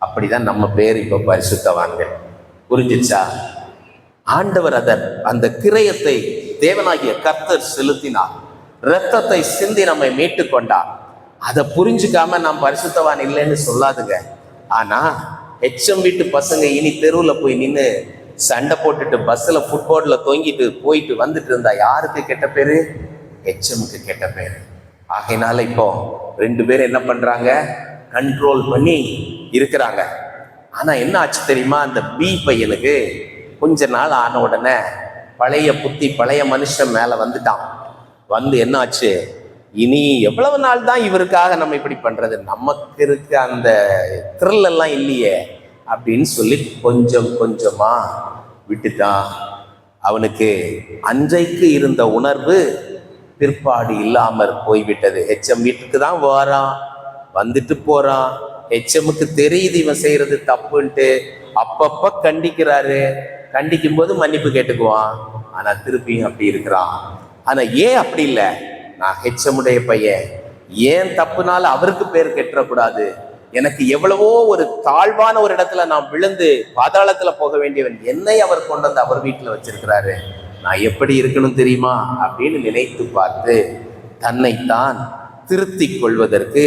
அப்படிதான் நம்ம பேர் இப்போ பரிசுத்தவான்கள். புரிஞ்சிச்சா? ஆண்டவர் அந்த கிரயத்தை தேவனாகிய கர்த்தர் செலுத்தினார், இரத்தத்தை சிந்தி நம்மை மீட்டு கொண்டார். அதை புரிஞ்சுக்காம நாம் பரிசுத்தவான் இல்லைன்னு சொல்லாதுங்க. ஆனா ஹெச்எம் வீட்டு பசங்க இனி தெருவில் போய் நின்று சண்டை போட்டுட்டு பஸ்ஸில் ஃபுட்போர்டில் தொங்கிட்டு போயிட்டு வந்துட்டு இருந்தா யாருக்கு கெட்ட பேரு? ஹெச்எம்க்கு கெட்ட பேரு. ஆகையினால இப்போ 2 பேரும் என்ன பண்றாங்க? கண்ட்ரோல் பண்ணி இருக்கிறாங்க. ஆனா என்ன ஆச்சு தெரியுமா? அந்த பி பையனுக்கு கொஞ்ச நாள் ஆன உடனே பழைய புத்தி, பழைய மனுஷன் மேல வந்துட்டான். வந்து என்ன ஆச்சு? இனி எவ்வளவு நாள் தான் இவருக்காக நம்ம இப்படி பண்றது, நமக்கு இருக்க அந்த த்ரில் எல்லாம் இல்லையே அப்படின்னு சொல்லி கொஞ்சம் கொஞ்சமா விட்டுட்டான். அவனுக்கு அன்றைக்கு இருந்த உணர்வு பிற்பாடு இல்லாமற் போய்விட்டது. ஹெச்எம் வீட்டுக்கு தான் வரான், வந்துட்டு போறான். ஹெச்எம்முக்கு தெரியுது இவன் செய்யறது தப்புன்ட்டு. அப்பப்ப கண்டிக்கிறாரு, கண்டிக்கும் போது மன்னிப்பு கேட்டுக்குவான். ஆனா திருப்பியும் அப்படி இருக்கிறான். ஆனா ஏன் அப்படி இல்லை? நான் ஹெச்எம்முடைய பையன், ஏன் தப்புனால அவருக்கு பேர் கெட்டக்கூடாது. எனக்கு எவ்வளவோ ஒரு தாழ்வான ஒரு இடத்துல நான் விழுந்து பாதாளத்துல போக வேண்டியவன், என்னை அவர் கொண்டு வந்து அவர் வீட்டுல வச்சிருக்கிறாரு, நான் எப்படி இருக்கணும் தெரியுமா அப்படின்னு நினைத்து பார்த்து தன்னைத்தான் திருத்தி கொள்வதற்கு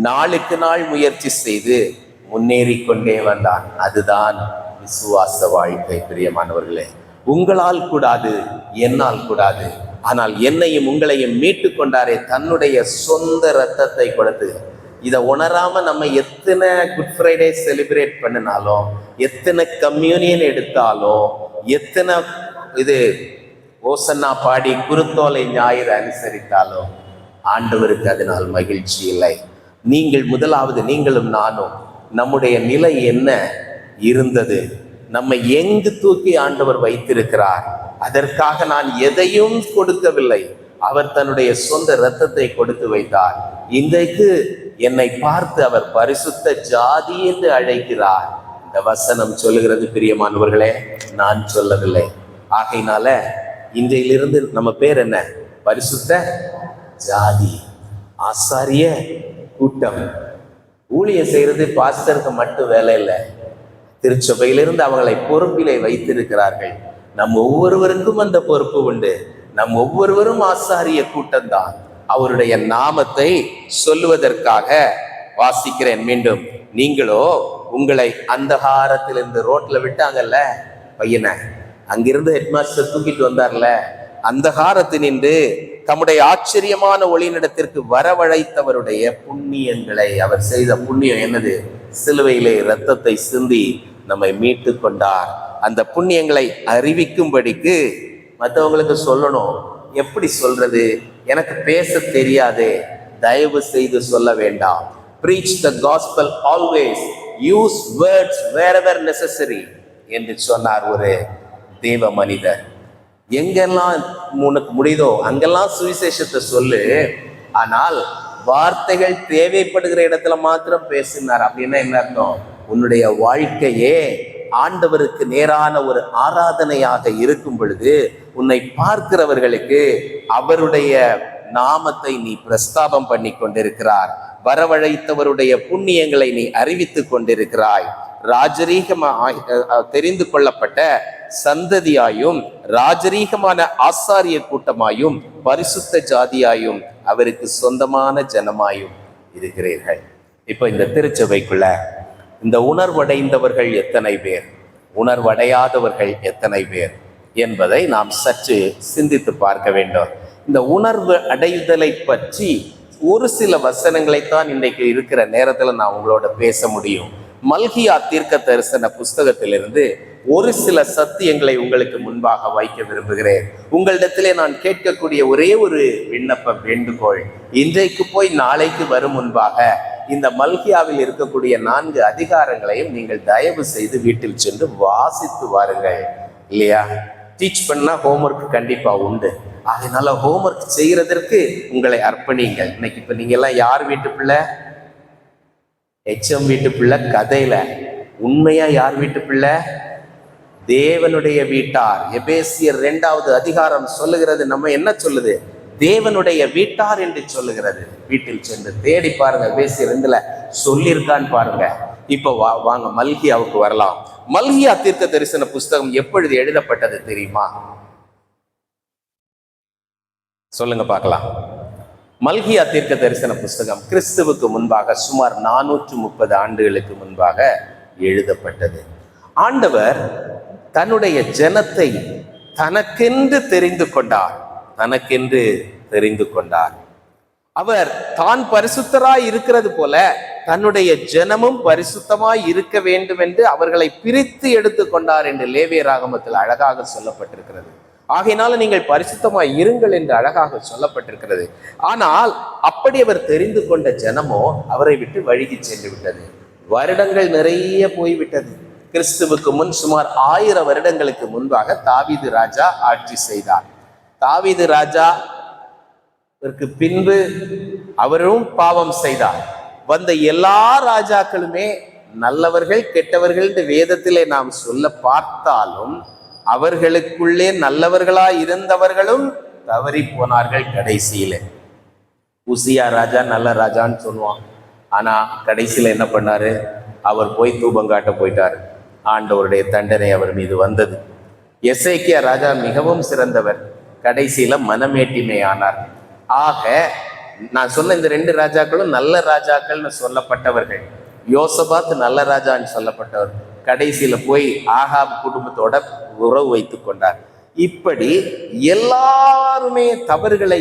நாளுக்கு நாள் முயற்சி செய்து முன்னேறி கொண்டே வந்தான். அதுதான் விசுவாச வாழ்க்கை. பிரியமானவர்களே, உங்களால் கூடாது, என்னால் கூடாது. ஆனால் என்னையும் உங்களையும் மீட்டு கொண்டாரே தன்னுடைய சொந்த இரத்தத்தை கொடுத்து. இதை உணராம நம்ம எத்தனை குட் ஃப்ரைடே செலிப்ரேட் பண்ணினாலும், எத்தனை கம்யூனியன் எடுத்தாலும், எத்தனை இது ஓசன்னா பாடி குருத்தோலை ஞாயிறு அனுசரித்தாலும் ஆண்டவருக்கு அதனால் மகிழ்ச்சி இல்லை. முதலாவது நீங்களும் நானும் நம்முடைய நிலை என்ன இருந்தது, நம்மை எங்கு தூக்கி ஆண்டவர் வைத்திருக்கிறார், அதற்காக நான் எதையும் கொடுக்கவில்லை, அவர் தன்னுடைய சொந்த இரத்தத்தை கொடுத்து வைத்தார். இன்றைக்கு என்னை பார்த்து அவர் பரிசுத்த ஜாதி என்று அழைக்கிறார். இந்த வசனம் சொல்லுகிறது பிரியமானவர்களே, நான் சொல்லவில்லை. ஆகையினால இன்றையிலிருந்து நம்ம பேர் என்ன? பரிசுத்த ஜாதி, ஆசாரிய கூட்டம். ஊழியம் செய்யறது பாஸ்டருக்கு மட்டும் வேலை இல்லை, திருச்சபையிலிருந்து அவங்களை பொறுப்பிலே வைத்திருக்கிறார்கள். நம் ஒவ்வொருவருக்கும் அந்த பொறுப்பு உண்டு. நம் ஒவ்வொருவரும் ஆசாரிய கூட்டம்தான். அவருடைய நாமத்தை சொல்லுவதற்காக வாசிக்கிறேன் மீண்டும். நீங்களோ உங்களை அந்தகாரத்திலிருந்து ரோட்ல விட்டாங்கல்ல பையனை, அங்கிருந்து ஹெட்மாஸ்டர் தூக்கிட்டு வந்தார்ல, அந்தகாரத்தினின்று தம்முடைய ஆச்சரியமான ஒளியினிடத்திற்கு வரவழைத்தவருடைய புண்ணியங்களை, அவர் செய்த புண்ணியம் என்னது? சிலுவையிலே இரத்தத்தை சிந்தி நம்மை மீட்டு கொண்டார். அந்த புண்ணியங்களை அறிவிக்கும்படிக்கு மற்றவங்களுக்கு சொல்லணும். எப்படி சொல்றது? எனக்கு பேச தெரியாதே, தயவு செய்து சொல்ல வேண்டாம். Preach the gospel always, use words wherever necessary என்று சொன்னார் ஒரு தேவ மனிதர். எங்கெல்லாம் உனக்கு முடியுதோ அங்கெல்லாம் சுவிசேஷத்தை சொல்லு, ஆனால் வார்த்தைகள் தேவைப்படுகிற இடத்துல மாத்திரம் பேசினார். அப்படின்னா என்ன அர்த்தம்? உன்னுடைய வாழ்க்கையே ஆண்டவருக்கு நேரான ஒரு ஆராதனையாக இருக்கும் பொழுது உன்னை பார்க்கிறவர்களுக்கு அவருடைய நாமத்தை நீ பிரஸ்தாபம் பண்ணி கொண்டிருக்கிறார். வரவழைத்தவருடைய புண்ணியங்களை நீ அறிவித்துக் கொண்டிருக்கிறாய். ராஜரீகமாக தெரிந்து கொள்ளப்பட்ட சந்ததியாயும், ராஜரீகமான ஆசாரிய கூட்டமாயும், பரிசுத்த ஜாதியாயும், அவருக்கு சொந்தமான ஜனமாயும் இருக்கிறீர்கள். இப்ப இந்த திருச்சபைக்குள்ள இந்த உணர்வடைந்தவர்கள் எத்தனை பேர், உணர்வடையாதவர்கள் எத்தனை பேர் என்பதை நாம் சற்று சிந்தித்து பார்க்க வேண்டும். இந்த உணர்வு அடைதலை பற்றி ஒரு சில வசனங்களைத்தான் இன்றைக்கு இருக்கிற நேரத்தில் நான் உங்களோட பேச முடியும். மல்கியா தீர்க்க தரிசன புஸ்தகத்திலிருந்து ஒரு சில சத்தியங்களை உங்களுக்கு முன்பாக வைக்க விரும்புகிறேன். உங்களிடத்திலே நான் கேட்கக்கூடிய ஒரே ஒரு விண்ணப்ப வேண்டுகோள், இன்றைக்கு போய் நாளைக்கு வரும் முன்பாக இந்த மல்கியாவில் இருக்கக்கூடிய 4 அதிகாரங்களையும் நீங்கள் தயவு செய்து வீட்டில் சென்று வாசித்து வாருங்கள். இல்லையா? டீச் பண்ணா ஹோம்ஒர்க் கண்டிப்பா உண்டு. அதனால ஹோம்ஒர்க் செய்யறதற்கு உங்களை அர்ப்பணிங்கள். இன்னைக்கு இப்ப நீங்க எல்லாம் யார் வீட்டு பிள்ளை? ஹெச்எம் வீட்டு பிள்ளை கதையில. உண்மையா யார் வீட்டு பிள்ளை? தேவனுடைய வீட்டார். எபேசியர் 2வது அதிகாரம் சொல்லுகிறது, நம்ம என்ன சொல்லுது? தேவனுடைய வீட்டார் என்று சொல்லுகிறது. வீட்டில் சென்று தேடி பாருங்க, எபேசியர் 2ல சொல்லியிருக்கான்னு பாருங்க. இப்ப வாங்க மல்கியாவுக்கு வரலாம். மல்கியா தீர்க்க தரிசன புஸ்தகம் எப்பொழுது எழுதப்பட்டது தெரியுமா? சொல்லுங்க பார்க்கலாம். மல்கியா தீர்க்க தரிசன புஸ்தகம் கிறிஸ்துவுக்கு முன்பாக சுமார் 430 ஆண்டுகளுக்கு முன்பாக எழுதப்பட்டது. ஆண்டவர் தன்னுடைய ஜனத்தை தனக்கென்று தெரிந்து கொண்டார். அவர் தான் பரிசுத்தராய் இருக்கிறது போல தன்னுடைய ஜனமும் பரிசுத்தமாய் இருக்க வேண்டும் என்று அவர்களை பிரித்து எடுத்துக்கொண்டார் என்று லேவியராகமத்தில் அழகாக சொல்லப்பட்டிருக்கிறது. ஆகையினால நீங்கள் பரிசுத்தமாய் இருங்கள் என்று அழகாக சொல்லப்பட்டிருக்கிறது. ஆனால் அப்படி அவர் தெரிந்து கொண்ட ஜனமோ அவரை விட்டு வழுகி சென்று விட்டது. வருடங்கள் நிறைய போய்விட்டது. கிறிஸ்துவுக்கு முன் சுமார் 1000 வருடங்களுக்கு முன்பாக தாவீது ராஜா ஆட்சி செய்தார். தாவீது ராஜா பின்பு அவரும் பாவம் செய்தார். வந்த எல்லா ராஜாக்களுமே நல்லவர்கள் கெட்டவர்கள் என்று வேதத்திலே நாம் சொல்ல பார்த்தாலும் அவர்களுக்குள்ளே நல்லவர்களாய் இருந்தவர்களும் தவறி போனார்கள். கடைசியில உசியா ராஜா நல்ல ராஜான்னு சொல்லுவான். ஆனா கடைசியில என்ன பண்ணாரு? அவர் போய் தூபங்காட்ட போயிட்டாரு. ஆண்டவருடைய தண்டனை அவர் மீது வந்தது. எசேக்கியா ராஜா மிகவும் சிறந்தவர், கடைசியில மனமேட்டிமை ஆனார். ஆக நான் சொன்ன இந்த 2 ராஜாக்களும் நல்ல ராஜாக்கள்னு சொல்லப்பட்டவர்கள். யோசபாத் நல்ல ராஜான்னு சொல்லப்பட்டவர், கடைசியில போய் ஆகாப் குடும்பத்தோட உறவு வைத்து கொண்டார். இப்படி எல்லாருமே தவறுகளை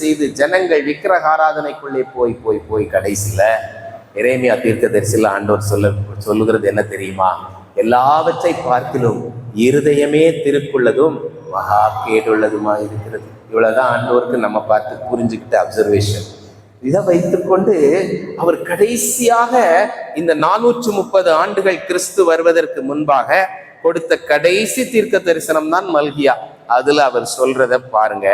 செய்து ஜனங்கள் விக்கிரக ஆராதனைக்குள்ளே போய் கடைசியில எரேமியா தீர்க்கதரிசியில ஆண்டவர் சொல்லுகிறது என்ன தெரியுமா? எல்லாவற்றை பார்க்கிலும் இருதயமே திருக்குள்ளதும் மகா கேடுள்ளதுமா இருக்கிறது. இவ்வளவுதான் ஆண்டவருக்கு நம்ம பார்த்து புரிஞ்சுக்கிட்ட அப்சர்வேஷன். இதை வைத்துக்கொண்டு அவர் கடைசியாக இந்த 430 ஆண்டுகள் கிறிஸ்து வருவதற்கு முன்பாக கொடுத்த கடைசி தீர்க்க தரிசனம் தான் மல்கியா. அதுல அவர் சொல்றத பாருங்க.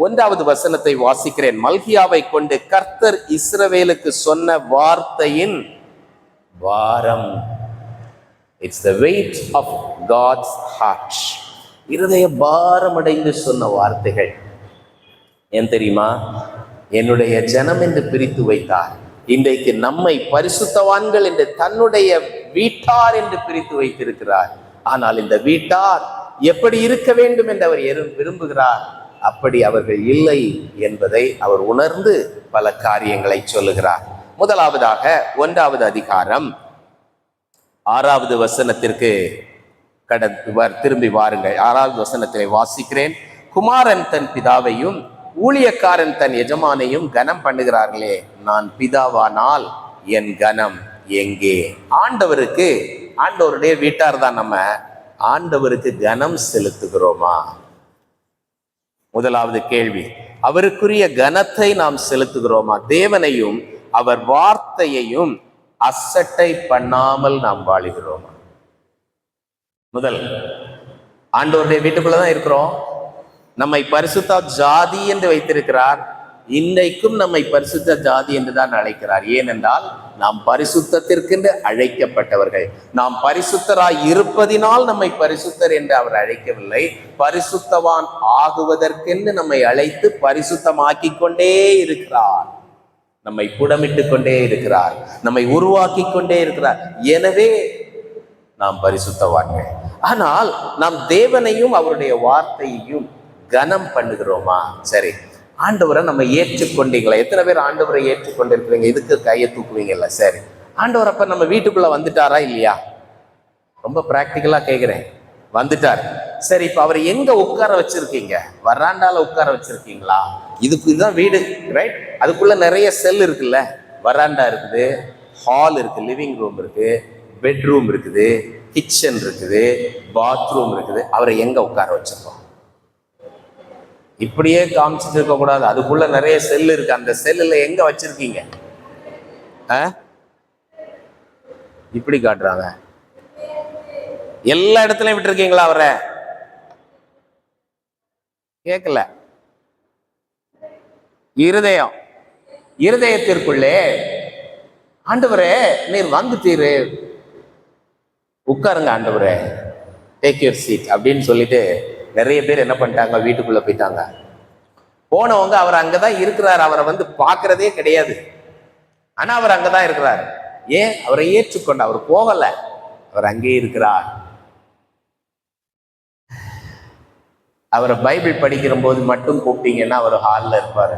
1வது வசனத்தை வாசிக்கிறேன். மல்கியாவை கொண்டு கர்த்தர் இஸ்ரவேலுக்கு சொன்ன வார்த்தையின் பாரம். It's the weight of God's heart. இருதய பாரம் அடைந்து சொன்ன வார்த்தைகள் ஏன் தெரியுமா? என்னுடைய ஜனம் என்று பிரித்து வைத்தார். இன்றைக்கு நம்மை பரிசுத்தவான்கள் என்று தன்னுடைய வீட்டார் என்று பிரித்து வைத்திருக்கிறார். ஆனால் இந்த வீட்டார் எப்படி இருக்க வேண்டும் என்று அவர் விரும்புகிறார், அப்படி அவர்கள் இல்லை என்பதை அவர் உணர்ந்து பல காரியங்களை சொல்லுகிறார். முதலாவதாக 1வது அதிகாரம் 6வது வசனத்திற்கு திரும்பி வாருங்கள். 6வது வசனத்திலே வாசிக்கிறேன். குமாரன் தன் பிதாவையும் ஊழியக்காரன் தன் எஜமானையும் கனம் பண்ணுகிறார்களே, நான் பிதாவானால் என் கனம் எங்கே? ஆண்டவருடைய வீட்டார் தான் நம்ம. ஆண்டவருக்கு கனம் செலுத்துகிறோமா? முதலாவது கேள்வி, அவருக்குரிய கனத்தை நாம் செலுத்துகிறோமா? தேவனையும் அவர் வார்த்தையையும் அசட்டை பண்ணாமல் நாம் வாழுகிறோமா? முதல், ஆண்டவருடைய வீட்டுக்குள்ளதான் இருக்கிறோம். நம்மை பரிசுத்த ஜாதி என்று வைத்திருக்கிறார். இன்றைக்கும் நம்மை பரிசுத்த ஜாதி என்றுதான் அழைக்கிறார். ஏனென்றால் நாம் பரிசுத்தத்திற்கென்று அழைக்கப்பட்டவர்கள். நாம் பரிசுத்தராய் இருப்பதினால் நம்மை பரிசுத்தர் என்று அவர் அழைக்கவில்லை. பரிசுத்தவான் ஆகுவதற்கென்று நம்மை அழைத்து பரிசுத்தமாக்கி கொண்டே இருக்கிறார். நம்மை புடமிட்டு கொண்டே இருக்கிறார். நம்மை உருவாக்கி கொண்டே இருக்கிறார். எனவே நாம் பரிசுத்தவான்கள். ஆனால் நாம் தேவனையும் அவருடைய வார்த்தையையும் கனம் பண்ணுகிறோமா? சரி, ஆண்டவரை நம்ம ஏற்றுக்கொண்டீங்களா? எத்தனை பேர் ஆண்டவரை ஏற்றுக்கொண்டிருக்கிறீங்க? இதுக்கு கையை தூக்குவீங்கல்ல. சரி, ஆண்டவர் அப்ப நம்ம வீட்டுக்குள்ள வந்துட்டாரா இல்லையா? ரொம்ப பிராக்டிக்கலா கேட்கிறேன். வந்துட்டார். சரி, இப்ப அவரை எங்க உட்கார வச்சிருக்கீங்க? வராண்டால உட்கார வச்சிருக்கீங்களா? இதுதான் வீடு, ரைட்? அதுக்குள்ள நிறைய செல் இருக்குல்ல. வராண்டா இருக்குது, ஹால் இருக்கு, லிவிங் ரூம் இருக்கு, பெட்ரூம் இருக்குது, கிச்சன் இருக்குது, பாத்ரூம் இருக்குது. அவரை எங்க உட்கார வச்சிருக்கோம்? இப்படியே காமிச்சிட்டு இருக்க கூடாது. அதுக்குள்ள நிறைய செல் இருக்கு. அந்த செல்லுல எங்க வச்சிருக்கீங்க? இப்படி காட்டுறாங்க. எல்லா இடத்துலயும் விட்டுருக்கீங்களா அவரை? கேட்கல. இருதயத்திற்குள்ளே ஆண்டவரே நீர் வந்துட்டீரு, உட்காருங்க ஆண்டவரே, டேக் யூர் சீட் அப்படின்னு சொல்லிட்டு நிறைய பேர் என்ன பண்ணிட்டாங்க, வீட்டுக்குள்ள போயிட்டாங்க. போனவங்க அவர் அங்கதான் இருக்கிறார், அவரை வந்து பார்க்கறதே கிடையாது. ஆனா அவர் அங்கதான் இருக்கிறார். ஏன்? அவரை ஏற்றுக்கொண்ட, அவர் போகல, அவர் அங்கே இருக்கிறார். அவரை பைபிள் படிக்கிற போது மட்டும் கூப்பிட்டீங்கன்னா அவர் ஹாலில் இருப்பாரு.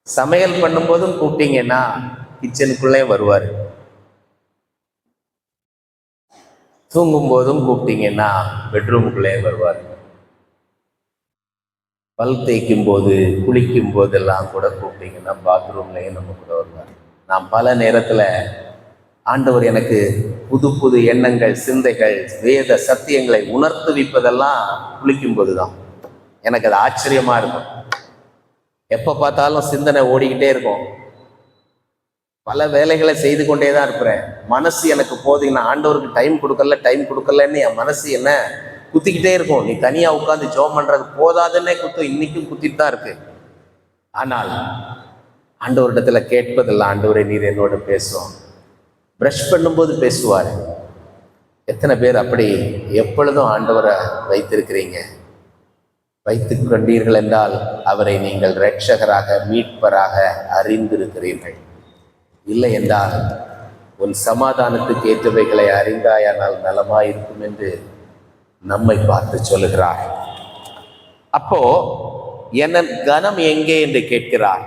சமையல் பண்ணும் போதும் கூப்பிட்டீங்கன்னா கிச்சனுக்குள்ளே வருவார். தூங்கும் போதும் கூப்பிட்டீங்கன்னா பெட்ரூமுக்குள்ளே வருவார். பல் தேய்க்கும் போது, குளிக்கும் போதெல்லாம் கூட கூப்பிட்டீங்கன்னா பாத்ரூம்லேயும் நம்ம கூட வருவார். நான் பல நேரத்தில் ஆண்டவர் எனக்கு புது புது எண்ணங்கள், சிந்தைகள், வேத சத்தியங்களை உணர்த்துவிப்பதெல்லாம் குளிக்கும் போது தான். எனக்கு அது ஆச்சரியமா இருக்கும். எப்போ பார்த்தாலும் சிந்தனை ஓடிக்கிட்டே இருக்கும். பல வேலைகளை செய்து கொண்டே தான் இருக்கிறேன். மனசு எனக்கு போதுங்கன்னா, ஆண்டவருக்கு டைம் கொடுக்கலன்னு என் மனசு என்ன குத்திக்கிட்டே இருக்கும். நீ தனியா உட்காந்து ஜெபம் பண்றது போதாதுன்னே குத்து, இன்னைக்கும் குத்திட்டு தான் இருக்கு. ஆனால் ஆண்டவரிடத்துல கேட்பதில்லை, ஆண்டவரே நீர் என்னோட பேசுவோம். ப்ரஷ் பண்ணும்போது பேசுவார். எத்தனை பேர் அப்படி எப்பொழுதும் ஆண்டவரை வைத்திருக்கிறீங்க? வைத்துக் கொண்டீர்கள் என்றால் அவரை நீங்கள் இரட்சகராக, மீட்பராக அறிந்திருக்கிறீர்கள். இல்லை என்றால் உன் சமாதானத்துக்கு ஏற்றவைகளை அறிந்தாயானால் நலமாயிருக்கும் என்று நம்மை பார்த்து சொல்லுகிறார். அப்போ என்ன கனம் எங்கே என்று கேட்கிறார்.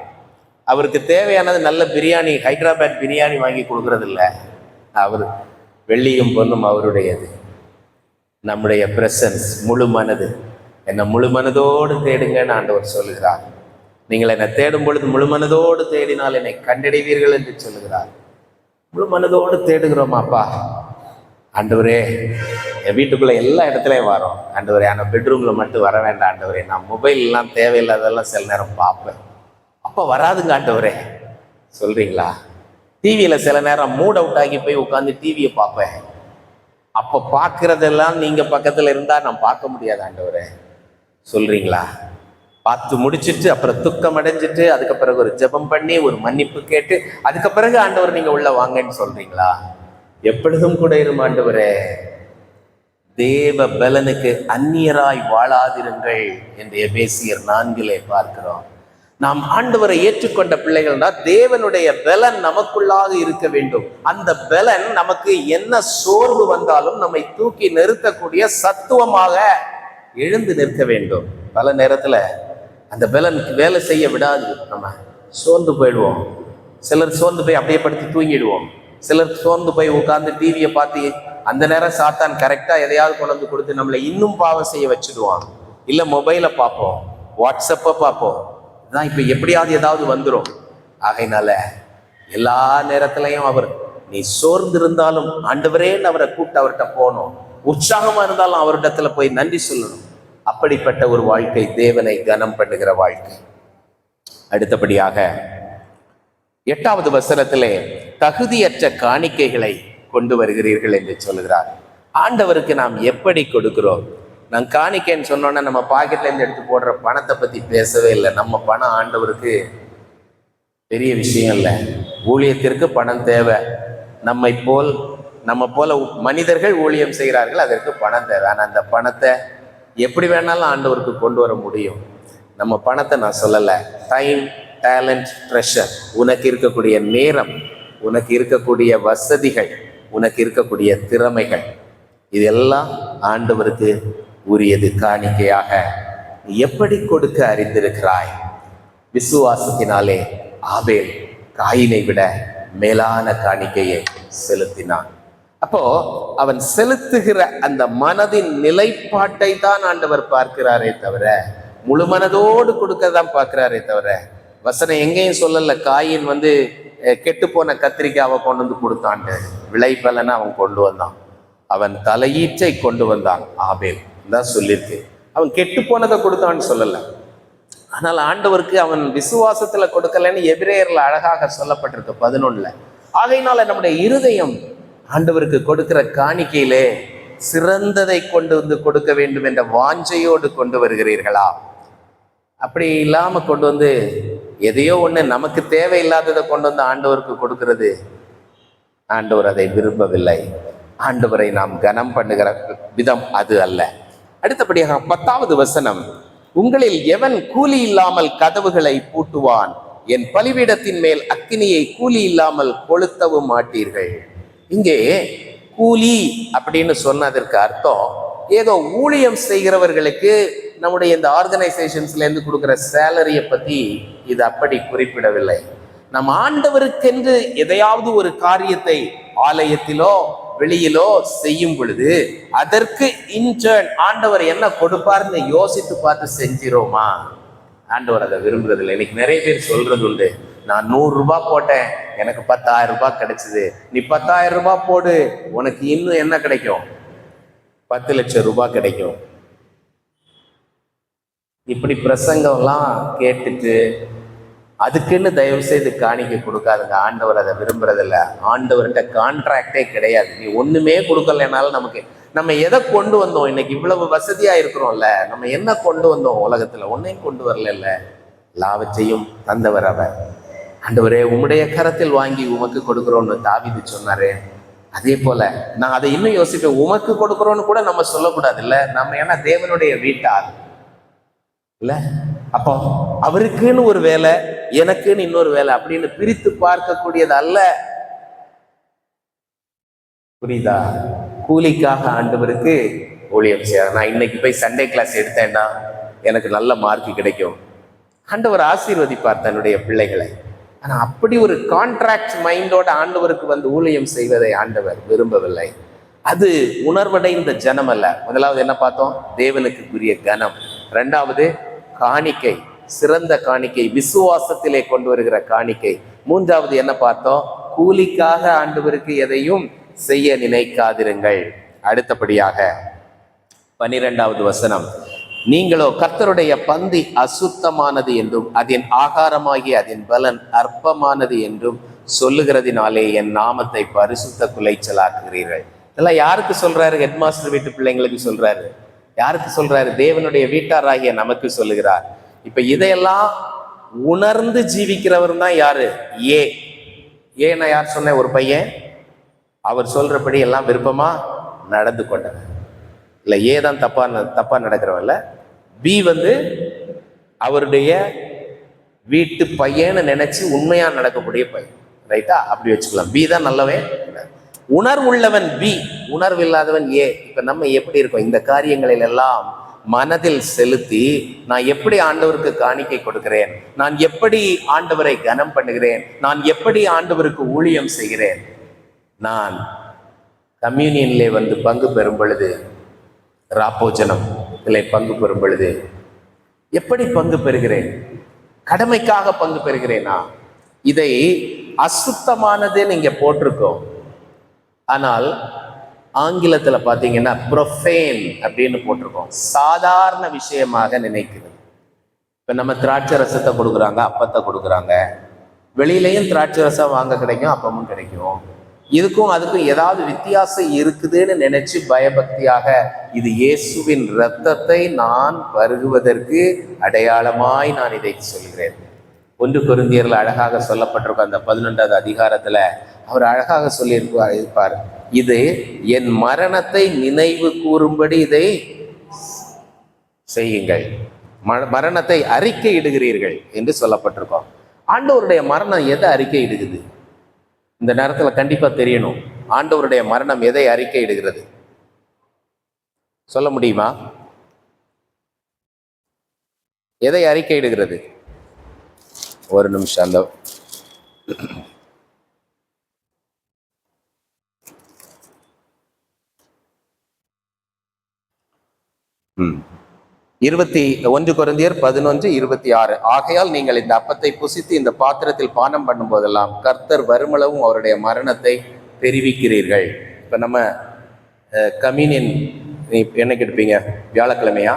அவருக்கு தேவையானது நல்ல பிரியாணி, ஹைதராபாத் பிரியாணி வாங்கி கொடுக்கறது இல்லை. அவர் வெள்ளியும் பொண்ணும் அவருடையது. நம்முடைய பிரசன்ஸ், முழு மனது, என்னை முழு மனதோடு தேடுங்கன்னு ஆண்டவர் சொல்லுகிறார். நீங்கள் என்னை தேடும் பொழுது முழு மனதோடு தேடினால் என்னை கண்டடைவீர்கள் என்று சொல்லுகிறார். முழு மனதோடு தேடுகிறோமாப்பா? ஆண்டவரே, என் வீட்டுக்குள்ள எல்லா இடத்துலையும் வரோம் ஆண்டவரே, ஆனால் பெட்ரூம்ல மட்டும் வர வேண்டாம் ஆண்டவரே. நான் மொபைல்லாம் தேவையில்லாதெல்லாம் சில நேரம் பார்ப்பேன். அப்போ வராதுங்க ஆண்டவரே சொல்றீங்களா? டிவியில சில நேரம் மூட் அவுட் ஆகி போய் உட்காந்து டிவியை பார்ப்பேன். அப்போ பார்க்கறதெல்லாம் நீங்க பக்கத்துல இருந்தா நான் பார்க்க முடியாது ஆண்டவரே சொல்றீங்களா? பார்த்து முடிச்சுட்டு அப்புறம் துக்கம் அடைஞ்சிட்டு அதுக்கு பிறகு ஒரு ஜெபம் பண்ணி ஒரு மன்னிப்பு கேட்டு அதுக்கு பிறகு ஆண்டவர் நீங்க உள்ள வாங்கன்னு சொல்றீங்களா? எப்பொழுதும் கூட இரும் ஆண்டவரே. தேவ பலனுக்கு அந்நியராய் வாழாதிருங்கள் என்று எபேசியர் 4 பார்க்கிறோம். நாம் ஆண்டவரை ஏற்றுக்கொண்ட பிள்ளைகள்னா தேவனுடைய பலன் நமக்குள்ளாக இருக்க வேண்டும். அந்த பலன் நமக்கு என்ன சோர்வு வந்தாலும் நம்மை தூக்கி நிறுத்தக்கூடிய சத்துவமாக எழுந்து நிற்க வேண்டும். பல நேரத்துல அந்த பலன் வேலை செய்ய விடாது, நம்ம சோர்ந்து போயிடுவோம். சிலர் சோர்ந்து போய் அப்படியே படுத்து தூங்கிடுவோம். சிலர் சோர்ந்து போய் உட்கார்ந்து டிவியை பார்த்து அந்த நேரம் சாத்தான் கரெக்டா எதையாவது கொண்டு வந்து கொடுத்து நம்மளை இன்னும் பாவம் செய்ய வச்சுடுவான். இல்ல மொபைலை பார்ப்போம், வாட்ஸ்அப்பை பார்ப்போம். தான் இப்ப எப்படியாவது ஏதாவது வந்துடும். ஆகையினால எல்லா நேரத்திலையும் அவர், நீ சோர்ந்து இருந்தாலும் ஆண்டவரேன்னு அவரை கூப்பிட்டு அவர்கிட்ட போகணும். உற்சாகமா இருந்தாலும் அவரிடத்துல போய் நன்றி சொல்லணும். அப்படிப்பட்ட ஒரு வாழ்க்கை தேவனை கனம் பண்ணுகிற வாழ்க்கை. அடுத்தபடியாக 8வது வசனத்திலே தகுதியற்ற காணிக்கைகளை கொண்டு வருகிறீர்கள் என்று சொல்லுகிறார். ஆண்டவருக்கு நாம் எப்படி கொடுக்கிறோம்? நான் காணிக்கைன்னு சொன்னோன்னா நம்ம பாக்கெட்ல இருந்து எடுத்து போடுற பணத்தை பத்தி பேசவே இல்லை. நம்ம பணம் ஆண்டவருக்கு பெரிய விஷயம் இல்லை. ஊழியத்திற்கு பணம் தேவை. நம்ம போல மனிதர்கள் ஊழியம் செய்கிறார்கள், அதற்கு பணம் தேவை. ஆனால் அந்த பணத்தை எப்படி வேணாலும் ஆண்டவருக்கு கொண்டு வர முடியும். நம்ம பணத்தை நான் சொல்லலை. டைம், டேலண்ட், ட்ரெஷர், உனக்கு இருக்கக்கூடிய நேரம், உனக்கு இருக்கக்கூடிய வசதிகள், உனக்கு இருக்கக்கூடிய திறமைகள், இதெல்லாம் ஆண்டவருக்கு உரியது. காணிக்கையாக எப்படி கொடுக்க அறிந்திருக்கிறாய்? விசுவாசத்தினாலே ஆபேல் காயினை விட மேலான காணிக்கையை செலுத்தினான். அப்போ அவன் செலுத்துகிற அந்த மனதின் நிலைப்பாட்டை தான் ஆண்டவர் பார்க்கிறாரே தவிர முழு மனதோடு கொடுக்கதான் பார்க்கிறாரே தவிர வசனம் எங்கேயும் சொல்லல காயின் கெட்டு போன கத்திரிக்காவை கொண்டு வந்து கொடுத்தான்ட்டு. விளைபலனை அவன் கொண்டு வந்தான். அவன் தலையீற்றை கொண்டு வந்தான். ஆபேல் தான் சொல்லியிருக்கு. அவன் கெட்டு போனதை கொடுத்தான்னு சொல்லல. ஆனால் ஆண்டவருக்கு அவன் விசுவாசத்துல கொடுக்கலன்னு எபிரேயர்ல அழகாக சொல்லப்பட்டிருக்கு 11. ஆகையினால நம்முடைய இருதயம் ஆண்டவருக்கு கொடுக்கிற காணிக்கையிலே சிறந்ததை கொண்டு வந்து கொடுக்க வேண்டும் என்ற வாஞ்சையோடு கொண்டு வருகிறீர்களா? அப்படி இல்லாம கொண்டு வந்து எதையோ ஒண்ணு நமக்கு தேவையில்லாததை கொண்டு வந்து ஆண்டவருக்கு கொடுக்கிறது, ஆண்டவர் அதை விரும்பவில்லை. ஆண்டவரை நாம் கனம் பண்ணுகிற விதம் அது அல்ல. அடுத்தபடியாக 10வது வசனம், உங்களில் எவன் கூலி இல்லாமல் கதவுகளை பூட்டுவான்? என் பலிபீடத்தின் மேல் அக்கினியை கூலி இல்லாமல் கொளுத்தவும் மாட்டீர்கள். இங்கே கூலி அப்படின்னு சொன்னதற்கு அர்த்தம் ஏதோ ஊழியம் செய்கிறவர்களுக்கு நம்முடைய இந்த ஆர்கனைசேஷன்ஸ்ல இருந்து கொடுக்குற சேலரியை பத்தி இது அப்படி குறிப்பிடவில்லை. நம் ஆண்டவருக்கென்று எதையாவது ஒரு காரியத்தை ஆலயத்திலோ வெளியிலோ செய்யும் பொழுது அதற்கு இன்டர்ன் ஆண்டவர் என்ன கொடுப்பார்னு யோசித்து பார்த்து செஞ்சிரோமா? ஆண்டவர் அதை விரும்புறதில்லை. இன்னைக்கு நிறைய பேர் சொல்றது உண்டு, நான் 100 ரூபாய் போட்டேன், எனக்கு 10,000 ரூபாய் கிடைச்சது. நீ 10,000 ரூபாய் போடு, உனக்கு இன்னும் என்ன கிடைக்கும்? 10 லட்சம் ரூபாய் கிடைக்கும். இப்படி பிரசங்கம்லாம் கேட்டுட்டு அதுக்குன்னு தயவு செய்து காணிக்க கொடுக்காதுங்க. ஆண்டவர் அதை விரும்புறதில்ல. ஆண்டவர்கிட்ட கான்ட்ராக்டே கிடையாது. நீ ஒண்ணுமே கொடுக்கலனாலும் நம்ம எதை கொண்டு வந்தோம்? இன்னைக்கு இவ்வளவு வசதியா இருக்கிறோம்ல, நம்ம என்ன கொண்டு வந்தோம்? உலகத்துல ஒன்னையும் கொண்டு வரல. எல்லாவற்றையும் தந்தவர் அவர். ஆண்டவரே, உம்முடைய கரத்தில் வாங்கி உமக்கு கொடுக்குறோன்னு தாவீது சொன்னாரு. அதே போல நான் அதை இன்னும் யோசிப்பேன், உமக்கு கொடுக்குறோன்னு கூட நம்ம சொல்லக்கூடாது இல்ல. நம்ம ஏன்னா தேவனுடைய வீட்டார் இல்ல. அப்போ அவருக்குன்னு ஒரு வேலை, எனக்குன்னு இன்னொரு வேலை அப்படின்னு பிரித்து பார்க்கக்கூடியது அல்ல. புரியுதா? கூலிக்காக ஆண்டவருக்கு ஊழியம் செய்ய. நான் இன்னைக்கு போய் சண்டே கிளாஸ் எடுத்தேன்னா எனக்கு நல்ல மார்க் கிடைக்கும், ஆண்டவர் ஆசீர்வதிப்பார் தன்னுடைய பிள்ளைகளை. ஆனா அப்படி ஒரு கான்ட்ராக்ட் மைண்டோட ஆண்டவருக்கு வந்து ஊழியம் செய்வதை ஆண்டவர் விரும்பவில்லை. அது உணர்வடைந்த ஜனம் அல்ல. முதலாவது என்ன பார்த்தோம்? தேவனுக்குரிய கனம். 2வது காணிக்கை, சிறந்த காணிக்கை, விசுவாசத்திலே கொண்டு வருகிற காணிக்கை. 3வது என்ன பார்த்தோம்? கூலிக்காக ஆண்டவருக்கு எதையும் செய்ய நினைக்காதிருங்கள். அடுத்தபடியாக 12வது வசனம், நீங்களோ கர்த்தருடைய பந்தி அசுத்தமானது என்றும் அதன் ஆகாரமாகிய அதன் பலன் அற்பமானது என்றும் சொல்லுகிறதினாலே என் நாமத்தை பரிசுத்த குலைச்சலாக்குகிறீர்கள். இதெல்லாம் யாருக்கு சொல்றாரு? ஹெட்மாஸ்டர் வீட்டு பிள்ளைங்களுக்கு சொல்றாரு. யாருக்கு சொல்றாரு? தேவனுடைய வீட்டாராகிய நமக்கு சொல்லுகிறார். இப்ப இதையெல்லாம் உணர்ந்து ஜீவிக்கிறவர் தான் யாரு? ஏன்னா யார் சொன்ன? ஒரு பையன் அவர் சொல்றபடி எல்லாம் விருப்பமா நடந்து கொண்டவர் இல்ல. தான் தப்பா நடக்கிறவன் இல்ல. பி வந்து அவருடைய வீட்டு பையன்னு நினைச்சு உண்மையா நடக்கக்கூடிய பையன். ரைட்டா? அப்படி வச்சுக்கலாம். பி தான் நல்லவன். உணர்வுள்ளவன் பி, உணர்வு இல்லாதவன் ஏ. இப்ப நம்ம எப்படி இருக்கோம்? இந்த காரியங்களில் எல்லாம் மனதில் செலுத்தி நான் எப்படி ஆண்டவருக்கு காணிக்கை கொடுக்கிறேன், நான் எப்படி ஆண்டவரை கனம் பண்ணுகிறேன், நான் எப்படி ஆண்டவருக்கு ஊழியம் செய்கிறேன், நான் கம்யூனியன்லே வந்து பங்கு பெறும் பொழுது, ராப்போஜனம் இதில் பங்கு பெறும் பொழுது எப்படி பங்கு பெறுகிறேன்? கடமைக்காக பங்கு பெறுகிறேனா? இதை அசுத்தமானது நீங்க போட்டிருக்கோம். ஆனால் ஆங்கிலத்துல பாத்தீங்கன்னா ப்ரொஃபேன் அப்படின்னு போட்டிருக்கோம். சாதாரண விஷயமாக நினைக்கிறது. இப்ப நம்ம திராட்சை ரசத்தை கொடுக்குறாங்க, அப்பத்தை கொடுக்குறாங்க. வெளியிலையும் திராட்சை ரசம் வாங்க கிடைக்கும், அப்பமும் கிடைக்கும். இதுக்கும் அதுக்கும் ஏதாவது வித்தியாசம் இருக்குதுன்னு நினைச்சு பயபக்தியாக இது இயேசுவின் இரத்தத்தை நான் பருகுவதற்கு அடையாளமாய் நான் இதை சொல்கிறேன். 1 கொரிந்தியர்ல அழகாக சொல்லப்பட்டிருக்கும் அந்த 11வது அதிகாரத்துல அவர் அழகாக சொல்லியிருப்பார், இது என் மரணத்தை நினைவு கூறும்படி இதை செய்யுங்கள், மரணத்தை அறிக்கை இடுகிறீர்கள் என்று சொல்லப்பட்டிருக்கோம். ஆண்டவருடைய மரணம் எதை அறிக்கை இடுகிறது? இந்த நேரத்துல கண்டிப்பா தெரியணும். ஆண்டவருடைய மரணம் எதை அறிக்கை இடுகிறது? சொல்ல முடியுமா? எதை அறிக்கை இடுகிறது? ஒரு நிமிஷம். அந்த 1 கொரிந்தியர் 11:26, ஆகையால் நீங்கள் இந்த அப்பத்தை புசித்து இந்த பாத்திரத்தில் பானம் பண்ணும் போதெல்லாம் கர்த்தர் வருமளவும் அவருடைய மரணத்தை தெரிவிக்கிறீர்கள். இப்ப நம்ம கம்யூனியன் என்னைக்கு எடுப்பீங்க? வியாழக்கிழமையா?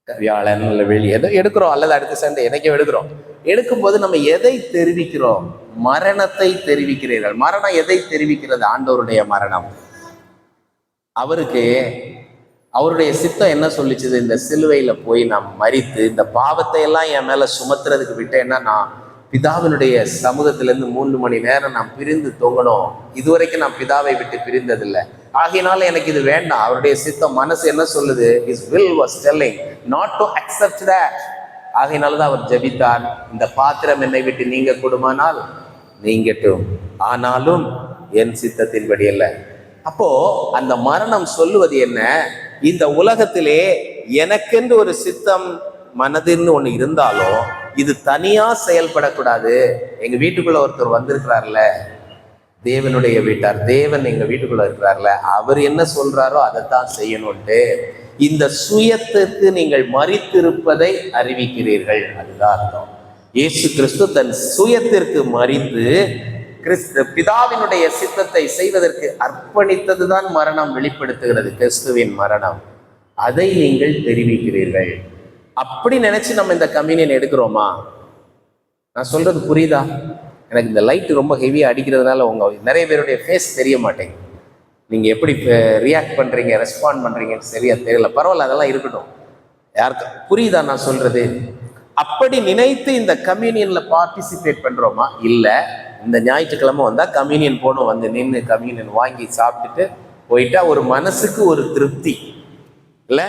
வியாழன் இல்லை வெள்ளி எதோ எடுக்கிறோம், அல்லது அடுத்த சண்டே என்னைக்கும் எடுக்கிறோம். எடுக்கும்போது நம்ம எதை தெரிவிக்கிறோம்? மரணத்தை தெரிவிக்கிறீர்கள். மரணம் எதை தெரிவிக்கிறது? ஆண்டவருடைய மரணம். அவருடைய சித்தம் என்ன சொல்லிச்சுது? இந்த சிலுவையில போய் நான் மரித்து இந்த பாவத்தை எல்லாம் என் மேல சுமத்துறதுக்கு விட்டேன்னா நான் பிதாவினுடைய சமூகத்திலிருந்து 3 மணி நேரம் நாம் பிரிந்து தொங்கணும். இதுவரைக்கும் நான் பிதாவை விட்டு பிரிந்ததில்லை. ஆகையினால எனக்கு இது வேண்டாம். அவருடைய சித்தம், மனசு என்ன சொல்லுது? His will was telling not to accept that. ஆகையினாலதான் அவர் ஜெபித்தார், இந்த பாத்திரம் என்னை விட்டு நீங்க கூடுமானால் நீங்கட்டும், ஆனாலும் என் சித்தத்தின்படி அல்ல. அப்போ அந்த மரணம் சொல்லுவது என்ன? இந்த உலகத்திலே எனக்கென்று ஒரு சித்தம் மனதின்னு ஒண்ணு இருந்தாலும் இது தனியா செயல்படக்கூடாது. எங்க வீட்டுக்குள்ள ஒருத்தர் வந்திருக்கிறார்ல, தேவனுடைய வீட்டார், தேவன் எங்க வீட்டுக்குள்ள இருக்கிறார்ல, அவர் என்ன சொல்றாரோ அதைத்தான் செய்யணும்ட்டு இந்த சுயத்திற்கு நீங்கள் மரித்திருப்பதை அறிவிக்கிறீர்கள். அதுதான் அர்த்தம். இயேசு கிறிஸ்து தன் சுயத்திற்கு மரித்து பிதாவினுடைய சித்தத்தை செய்வதற்கு அர்ப்பணித்ததுதான் மரணம் வெளிப்படுத்துகிறது, கிறிஸ்துவின் மரணம். அதை நீங்கள் தெரிவிக்கிறீர்கள். அப்படி நினைச்சு நம்ம இந்த கம்யூனியன் எடுக்கிறோமா? நான் சொல்றது புரியுதா? எனக்கு இந்த லைட் ரொம்ப ஹெவியா அடிக்கிறதுனால உங்க நிறைய பேருடைய ஃபேஸ் தெரிய மாட்டேங்குது. நீங்க எப்படி ரியாக்ட் பண்றீங்க, ரெஸ்பாண்ட் பண்றீங்கன்னு சரியா தெரியல. பரவாயில்ல, அதெல்லாம் இருக்கட்டும். யாருக்கு புரியுதா நான் சொல்றது? அப்படி நினைத்து இந்த கம்யூனியன்ல பார்ட்டிசிபேட் பண்றோமா? இல்ல, இந்த ஞாயிற்றுக்கிழமை வந்தா கம்யூனியன் போகணும், வந்து நின்று கம்யூனியன் வாங்கி சாப்பிட்டுட்டு போயிட்டா ஒரு மனசுக்கு ஒரு திருப்தி இல்ல,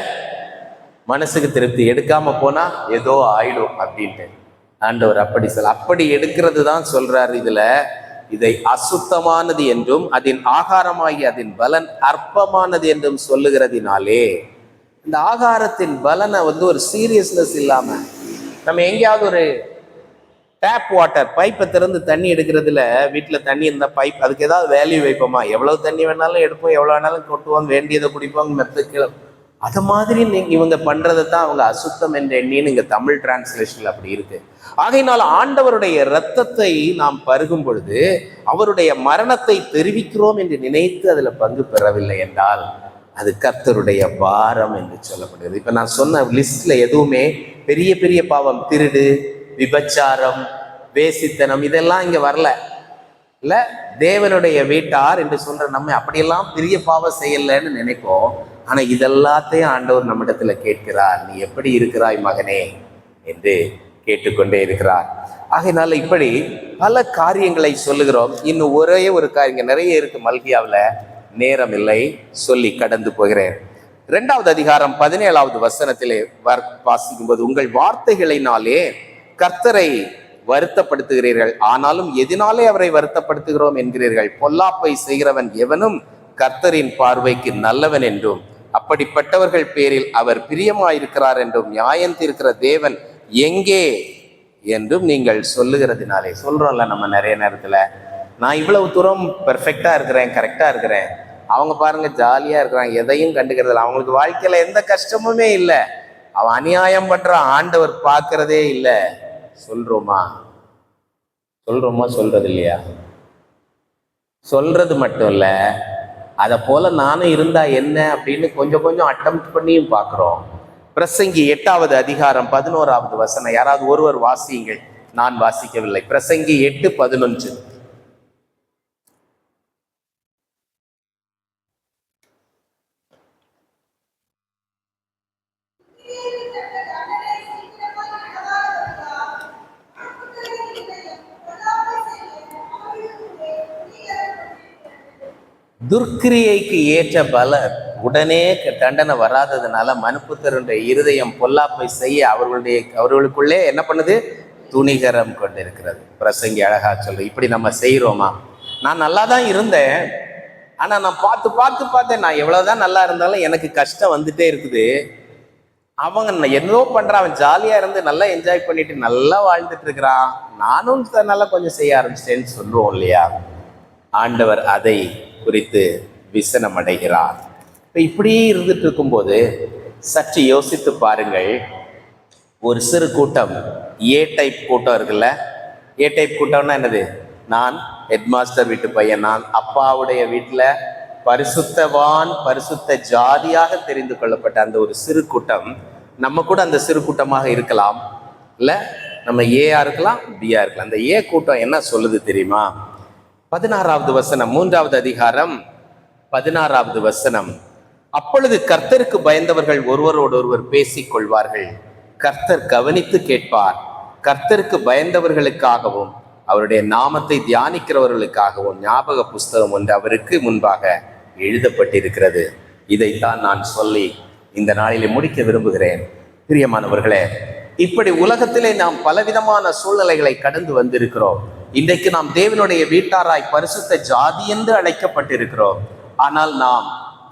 மனசுக்கு திருப்தி. எடுக்காம போனா ஏதோ ஆயிடும் அப்படின்ட்டு ஆண்டவர் அப்படி சொல்ல, அப்படி எடுக்கிறது தான் சொல்றாரு இதுல. இதை அசுத்தமானது என்றும் அதன் ஆகாரமாகி அதன் பலன் அற்பமானது என்றும் சொல்லுகிறதினாலே, இந்த ஆகாரத்தின் பலனை ஒரு சீரியஸ்னஸ் இல்லாம நம்ம எங்கேயாவது ஒரு டேப் வாட்டர் பைப்பை திறந்து தண்ணி எடுக்கிறதுல, வீட்டில் தண்ணி இருந்தால் பைப் அதுக்கு ஏதாவது வேல்யூ வைப்போமா? எவ்வளவு தண்ணி வேணாலும் எடுப்போம், எவ்வளோ வேணாலும் கொட்டுவோம், வேண்டியதை குடிப்போம், மெத்த. அது மாதிரி இவங்க பண்றதை தான் அவங்க அசுத்தம் என்ற எண்ணின்னு இங்க தமிழ் டிரான்ஸ்லேஷன்ல அப்படி இருக்கு. ஆகையினால் ஆண்டவருடைய இரத்தத்தை நாம் பருகும் பொழுது அவருடைய மரணத்தை தெரிவிக்கிறோம் என்று நினைத்து அதுல பங்கு பெறவில்லை என்றால் அது கர்த்தருடைய பாரம் என்று சொல்லப்படுகிறது. இப்ப நான் சொன்ன லிஸ்ட்ல எதுவுமே பெரிய பெரிய பாவம், திருடு, விபச்சாரம், வேசித்தனம் இதெல்லாம் இங்க வரல. இல்ல, தேவனுடைய வீட்டார் என்று சொல்ற நம்ம அப்படியெல்லாம் பெரிய பாவம் செய்யலன்னு நினைப்போம். ஆனா இதெல்லாத்தையும் ஆண்டவர் நம்மிடத்துல கேட்கிறார், நீ எப்படி இருக்கிறாய் மகனே என்று கேட்டுக்கொண்டே இருக்கிறார். ஆகையினால இப்படி பல காரியங்களை சொல்லுகிறோம். இன்னும் ஒரே ஒரு காரியம் நிறைய இருக்கு மல்கியாவில், நேரம் இல்லை, சொல்லி கடந்து போகிறேன். 2வது அதிகாரம் 17வது வசனத்திலே வாசிக்கும் போது, உங்கள் வார்த்தைகளினாலே கர்த்தரை வருத்தப்படுத்துகிறீர்கள், ஆனாலும் எதனாலே அவரை வருத்தப்படுத்துகிறோம் என்கிறீர்கள். பொல்லாப்பை செய்கிறவன் எவனும் கர்த்தரின் பார்வைக்கு நல்லவன் என்றும் அப்படிப்பட்டவர்கள் பேரில் அவர் பிரியமாயிருக்கிறார் என்றும் நியாயம் தீர்க்கிற தேவன் எங்கே என்றும் நீங்கள் சொல்லுகிறதுனாலே. சொல்றோம்ல நம்ம நிறைய நேரத்துல, நான் இவ்வளவு தூரம் பெர்ஃபெக்டா இருக்கிறேன், கரெக்டா இருக்கிறேன், அவங்க பாருங்க ஜாலியா இருக்கிறாங்க, எதையும் கண்டுக்கிறதில்ல, அவங்களுக்கு வாழ்க்கையில எந்த கஷ்டமுமே இல்லை, அவன் அநியாயம் பண்ற, ஆண்டவர் பார்க்கறதே இல்லை. சொல்றோமா? சொல்றது இல்லையா? சொல்றது மட்டும் இல்ல, அதை போல நானும் இருந்தா என்ன அப்படின்னு கொஞ்சம் கொஞ்சம் அட்டெம்ப்ட் பண்ணியும் பார்க்கிறோம். பிரசங்கி 8வது அதிகாரம் 11வது வசனம் யாராவது ஒருவர் வாசியுங்கள், நான் வாசிக்கவில்லை. பிரசங்கி 8:11. துர்க்கிரியைக்கு ஏற்ற பல உடனே தண்டனை வராததுனால மனுப்புத்தருடைய இருதயம் பொல்லாப்பை செய்ய அவர்களுக்குள்ளே என்ன பண்ணுது? துணிகரம் கொண்டிருக்கிறது. பிரசங்கி அழகா சொல்றது. இப்படி நம்ம செய்யறோமா? நான் நல்லா தான் இருந்தேன், ஆனா நான் பார்த்தேன், நான் எவ்வளவுதான் நல்லா இருந்தாலும் எனக்கு கஷ்டம் வந்துட்டே இருக்குது. அவங்க என்னவோ பண்றான், அவன் ஜாலியா இருந்து நல்லா என்ஜாய் பண்ணிட்டு நல்லா வாழ்ந்துட்டு இருக்கிறான், நானும் நல்லா கொஞ்சம் செய்ய ஆரம்பிச்சிட்டேன்னு சொல்லுவோம் இல்லையா? ஆண்டவர் அதை குறித்து விசனம் அடைகிறார். இப்படி இருந்துட்டு இருக்கும்போது சற்று யோசித்து பாருங்கள். ஒரு சிறு கூட்டம், ஏ டைப் கூட்டம் இருக்குல்ல, ஏ டைப் கூட்டம்னா என்னது? நான் ஹெட்மாஸ்டர் வீட்டு பையன், நான் அப்பாவுடைய வீட்டில் பரிசுத்தவான், பரிசுத்த ஜாதியாக தெரிந்து கொள்ளப்பட்ட அந்த ஒரு சிறு கூட்டம் நம்ம கூட அந்த சிறு கூட்டமாக இருக்கலாம், இல்லை நம்ம ஏயா இருக்கலாம், பியா இருக்கலாம். அந்த ஏ கூட்டம் என்ன சொல்லுது தெரியுமா? 16வது வசனம், 3வது அதிகாரம் 16வது வசனம். அப்பொழுது கர்த்தருக்கு பயந்தவர்கள் ஒருவரோடு ஒருவர் பேசிக் கொள்வார்கள், கர்த்தர் கவனித்து கேட்பார், கர்த்தருக்கு பயந்தவர்களுக்காகவும் அவருடைய நாமத்தை தியானிக்கிறவர்களுக்காகவும் ஞாபக புஸ்தகம் ஒன்று அவருக்கு முன்பாக எழுதப்பட்டிருக்கிறது. இதைத்தான் நான் சொல்லி இந்த நாளிலே முடிக்க விரும்புகிறேன். பிரியமானவர்களே, இப்படி உலகத்திலே நாம் பலவிதமான சூழ்நிலைகளை கடந்து வந்திருக்கிறோம். இன்றைக்கு நாம் தேவனுடைய வீட்டாராய் பரிசுத்த ஜாதி என்று அழைக்கப்பட்டிருக்கிறோம். ஆனால் நாம்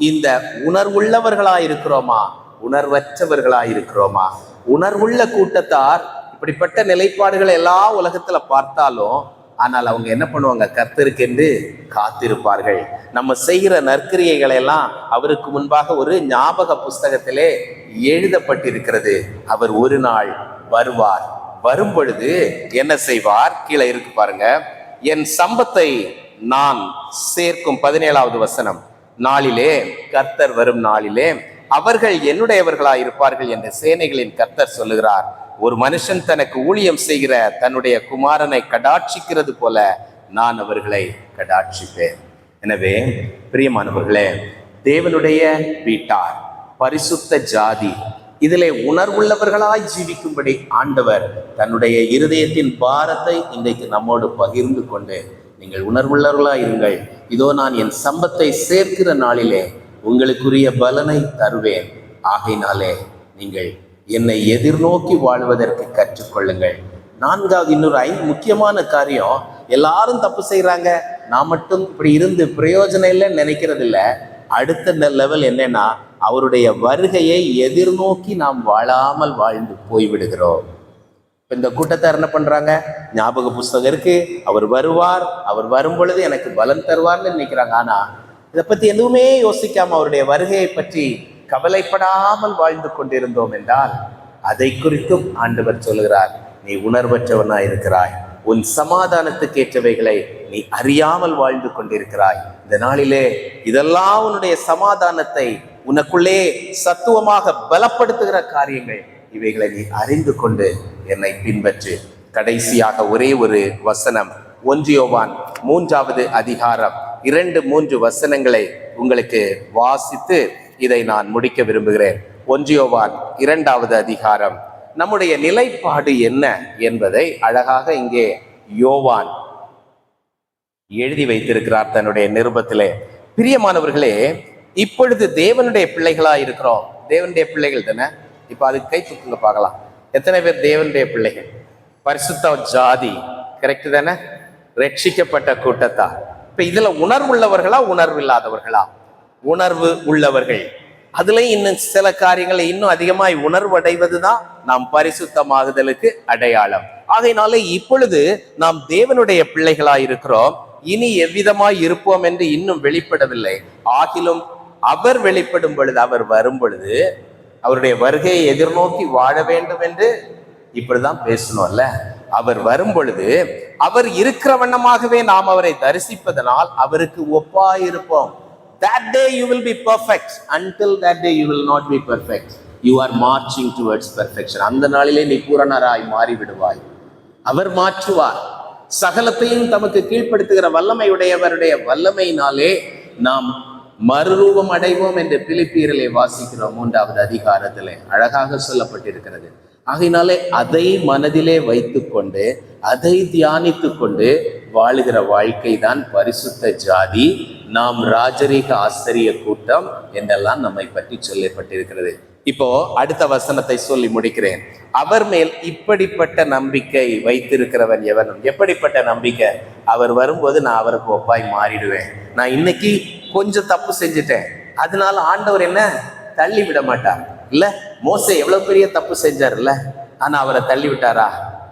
இந்த உணர்வுள்ளவர்களாய் இருக்கிறோமா, உணர்வற்றவர்களாய் இருக்கிறோமா? உணர்வுள்ள கூட்டத்தார் இப்படிப்பட்ட நிலைப்பாடுகளை எல்லா உலகத்துல பார்த்தாலும், ஆனால் அவங்க என்ன பண்ணுவாங்க? கர்த்தருக்கென்று காத்திருப்பார்கள். நம்ம செய்கிற நற்கிரியைகளை எல்லாம் அவருக்கு முன்பாக ஒரு ஞாபக புஸ்தகத்திலே எழுதப்பட்டிருக்கிறது. அவர் ஒரு நாள் வருவார். வரும் பொழுது என்ன செய்வார்? கீழே இருக்கு பாருங்க. என் சம்பத்தை நான் சேர்க்கும் 17வது வசனம். நாளிலே, கர்த்தர் வரும் நாளிலே அவர்கள் என்னுடையவர்களாய் இருப்பார்கள் என்று சேனைகளின் கர்த்தர் சொல்லுகிறார். ஒரு மனுஷன் தனக்கு ஊழியம் செய்கிற தன்னுடைய குமாரனை கடாட்சிக்கிறது போல நான் அவர்களை கடாட்சிப்பேன். எனவே பிரியமானவர்களே, தேவனுடைய வீட்டார், பரிசுத்த ஜாதி, இதிலே உணர்வுள்ளவர்களாய் ஜீவிக்கும்படி ஆண்டவர் தன்னுடைய இருதயத்தின் பாரத்தை இன்றைக்கு நம்மோடு பகிர்ந்து கொண்டு, நீங்கள் உணர்வுள்ளவர்களாய் இருங்கள், இதோ நான் என் சம்பத்தை சேர்க்கிற நாளிலே உங்களுக்குரிய பலனை தருவேன், ஆகையினாலே நீங்கள் என்னை எதிர்நோக்கி வாழ்வதற்கு கற்றுக்கொள்ளுங்கள். 4வது இன்னொரு முக்கியமான காரியம், எல்லாரும் தப்பு செய்யறாங்க, நான் மட்டும் இப்படி இருந்து பிரயோஜனம் இல்லைன்னு நினைக்கிறது இல்லை. அடுத்த லெவல் என்னன்னா, அவருடைய வருகையை எதிர்நோக்கி நாம் வாழாமல் வாழ்ந்து போய்விடுகிறோம். இந்த கூட்டத்தார் என்ன பண்றாங்க? ஞாபக புஸ்தகம் இருக்கு, அவர் வருவார், அவர் வரும் பொழுது எனக்கு பலன் தருவார்னு நினைக்கிறாங்க. ஆனா இதை பத்தி எதுவுமே யோசிக்காம அவருடைய வருகையை பற்றி கவலைப்படாமல் வாழ்ந்து கொண்டிருந்தோம் என்றால், அதை குறித்தும் ஆண்டவர் சொல்லுகிறார், நீ உணர்வற்றவனாய் இருக்கிறாய், உன் சமாதானத்துக்கு ஏற்றவைகளை நீ அறியாமல் வாழ்ந்து கொண்டிருக்கிறாய். இந்த நாளிலே இதெல்லாம் உன்னுடைய சமாதானத்தை உனக்குள்ளே சத்துவமாக பலப்படுத்துகிற காரியங்கள், இவைகளை நீ அறிந்து கொண்டு என்னை பின்பற்று. கடைசியாக ஒரே ஒரு வசனம், 1 யோவான் 3வது அதிகாரம் 2-3 வசனங்களை உங்களுக்கு வாசித்து இதை நான் முடிக்க விரும்புகிறேன். 1 யோவான் 2வது அதிகாரம். நம்முடைய நிலைப்பாடு என்ன என்பதை அழகாக இங்கே யோவான் எழுதி வைத்திருக்கிறார் தன்னுடைய நிருபத்திலே. பிரியமானவர்களே, இப்பொழுது தேவனுடைய பிள்ளைகளா இருக்கிறோம். தேவனுடைய பிள்ளைகள் தானே? இப்ப அதுக்கு கை தூக்குங்க பார்க்கலாம். எத்தனை பேர் தேவனுடைய பிள்ளைகள்? பரிசுத்த ஜாதி, கரெக்ட் தானே? ரட்சிக்கப்பட்ட கூட்டத்தார். இப்ப இதுல உணர்வுள்ளவர்களா உணர்வு இல்லாதவர்களா? உணர்வு உள்ளவர்கள். அதுல இன்னும் சில காரியங்களை இன்னும் அதிகமாய் உணர்வு அடைவதுதான் நாம் பரிசுத்தமாகுதலுக்கு அடையாளம். ஆகையினாலே இப்பொழுது நாம் தேவனுடைய பிள்ளைகளாய் இருக்கிறோம். இனி எவ்விதமாய் இருப்போம் என்று இன்னும் வெளிப்படவில்லை. ஆகிலும் அவர் வெளிப்படும் பொழுது, அவர் வரும் பொழுது, அவருடைய வருகையை எதிர்நோக்கி வாழ வேண்டும் என்று இப்படிதான் பேசணும்ல. அவர் வரும் பொழுது அவர் இருக்கிற வண்ணமாகவே நாம் அவரை தரிசிப்பதனால் அவருக்கு ஒப்பாய் இருப்போம். That day you will be perfect. Until that day you will not be perfect. You are marching towards perfection. அந்த நாளிலே நீ பூரணராய் மாறிவிடுவாய். அவர் மாற்றுவார். சகலத்தையும் தமக்கு கீழ்ப்படுத்துகிற வல்லமையுடையவருடைய வல்லமையினாலே நாம் மறுரூபம் அடைவோம் என்று பிலிப்பியரிலே வாசிக்கிறோம் 3வது அதிகாரத்திலே அழகாக சொல்லப்பட்டிருக்கிறது. ஆகையினாலே அதை மனதிலே வைத்துக்கொண்டு அதை தியானித்து கொண்டு வாழுகிற வாழ்க்கை தான் பரிசுத்த ஜாதி, நாம் ராஜரீக ஆசிரிய கூட்டம் என்றெல்லாம் நம்மை பற்றி சொல்லப்பட்டிருக்கிறது. இப்போ அடுத்த வசனத்தை சொல்லி முடிக்கிறேன். அவர் மேல் இப்படிப்பட்ட நம்பிக்கை வைத்திருக்கிறவன் எவனும். எப்படிப்பட்ட நம்பிக்கை? அவர் வரும்போது நான் அவருக்கு ஒப்பாய் மாறிடுவேன். நான் இன்னைக்கு கொஞ்சம் தப்பு செஞ்சுட்டேன், அதனால ஆண்டவர் என்ன தள்ளி விட மாட்டார் இல்ல. மோசே எவ்வளவு பெரிய தப்பு செஞ்சார்ல, ஆனா அவரை தள்ளி விட்டாரா?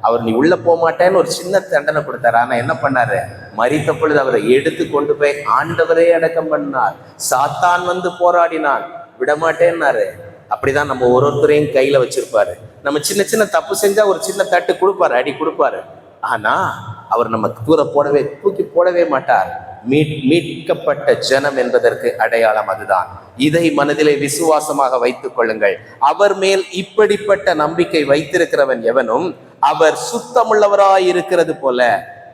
அவர் நீ உள்ள போக மாட்டேன்னு ஒரு சின்ன தண்டனை கொடுத்தாரு. ஆனா என்ன பண்ணாரு? மரித்த பொழுது அவரை எடுத்து கொண்டு போய் ஆண்டவரே அடக்கம் பண்ணார். சாத்தான் வந்து போராடினான், விடமாட்டேன்னாரு. அப்படிதான் நம்ம ஒருத்தரையும் கையில வச்சிருப்பாரு. நம்ம சின்ன சின்ன தப்பு செஞ்சா ஒரு சின்ன தட்டு கொடுப்பாரு, அடி கொடுப்பாரு. ஆனா அவர் நம்ம தூக்கி போடவே மாட்டார். மீட்கப்பட்ட ஜனம் என்பதற்கு அடையாளம் அதுதான். இதை மனதிலே விசுவாசமாக வைத்துக் கொள்ளுங்கள். அவர் மேல் இப்படிப்பட்ட நம்பிக்கை வைத்திருக்கிறவன் எவனும் அவர் சுத்தமுள்ளவராய் இருக்கிறது போல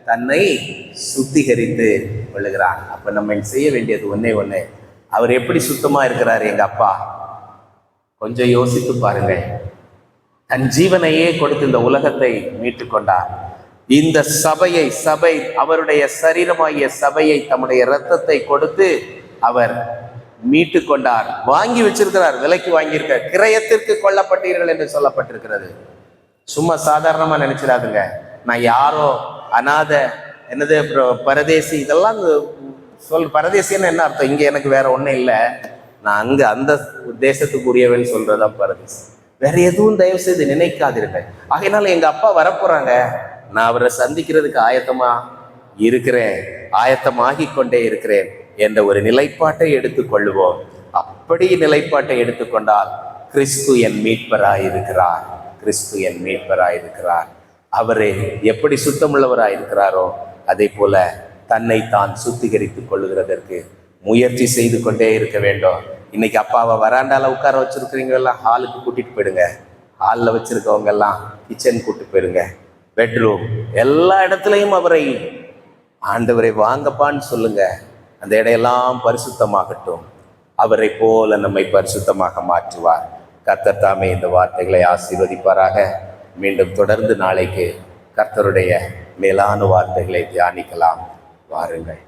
தன்னை சுத்திகரித்து கொள்ளுகிறான். அப்ப நம்ம செய்ய வேண்டியது ஒன்னே, அவர் எப்படி சுத்தமா இருக்கிறாரு எங்க அப்பா? கொஞ்சம் யோசித்து பாருங்கள். தன் ஜீவனையே கொடுத்து இந்த உலகத்தை மீட்டு கொண்டார். இந்த சபை அவருடைய சரீரமாகிய சபையை தம்முடைய இரத்தத்தை கொடுத்து அவர் மீட்டு கொண்டார். வாங்கி வச்சிருக்கிறார், விலைக்கு வாங்கியிருக்க. கிரயத்திற்கு கொல்லப்பட்டீர்கள் என்று சொல்லப்பட்டிருக்கிறது. சும்மா சாதாரணமா நினைச்சிடாதுங்க. நான் யாரோ அநாத, என்னது பரதேசி, இதெல்லாம் பரதேசின்னு என்ன அர்த்தம்? இங்க எனக்கு வேற ஒண்ணும் இல்லை, நான் அங்க அந்த தேசத்துக்குரியவன் சொல்றதா பரதேசி. வேற எதுவும் தயவு செய்து நினைக்காதிருக்க. ஆகையினால எங்க அப்பா வரப்போறாங்க, நான் அவரை சந்திக்கிறதுக்கு ஆயத்தமாகி கொண்டே இருக்கிறேன் என்ற ஒரு நிலைப்பாட்டை எடுத்துக்கொள்ளுவோம். அப்படி நிலைப்பாட்டை எடுத்துக்கொண்டால் கிறிஸ்து என் மீட்பராயிருக்கிறார், கிறிஸ்து என் மீட்பராயிருக்கிறார். அவரே எப்படி சுத்தமுள்ளவராயிருக்கிறாரோ அதே போல தன்னை தான் சுத்திகரித்துக் கொள்ளுகிறதற்கு முயற்சி செய்து கொண்டே இருக்க வேண்டும். இன்னைக்கு அப்பாவை வராண்டால உட்கார வச்சிருக்கிறீங்கெல்லாம் ஹாலுக்கு கூட்டிட்டு போயிடுங்க. ஹாலில் வச்சிருக்கவங்க எல்லாம் கிச்சன் கூட்டிட்டு போயிடுங்க. பெட்ரூம், எல்லா இடத்துலையும் அவரை ஆண்டவரை வாங்கப்பான்னு சொல்லுங்க. அந்த இடையெல்லாம் பரிசுத்தமாகட்டும். அவரை போல நம்மை பரிசுத்தமாக மாற்றுவார். கர்த்தர் தாமே இந்த வார்த்தைகளை ஆசீர்வதிப்பாராக. மீண்டும் தொடர்ந்து நாளைக்கு கர்த்தருடைய மேலான வார்த்தைகளை தியானிக்கலாம். வாருங்கள்.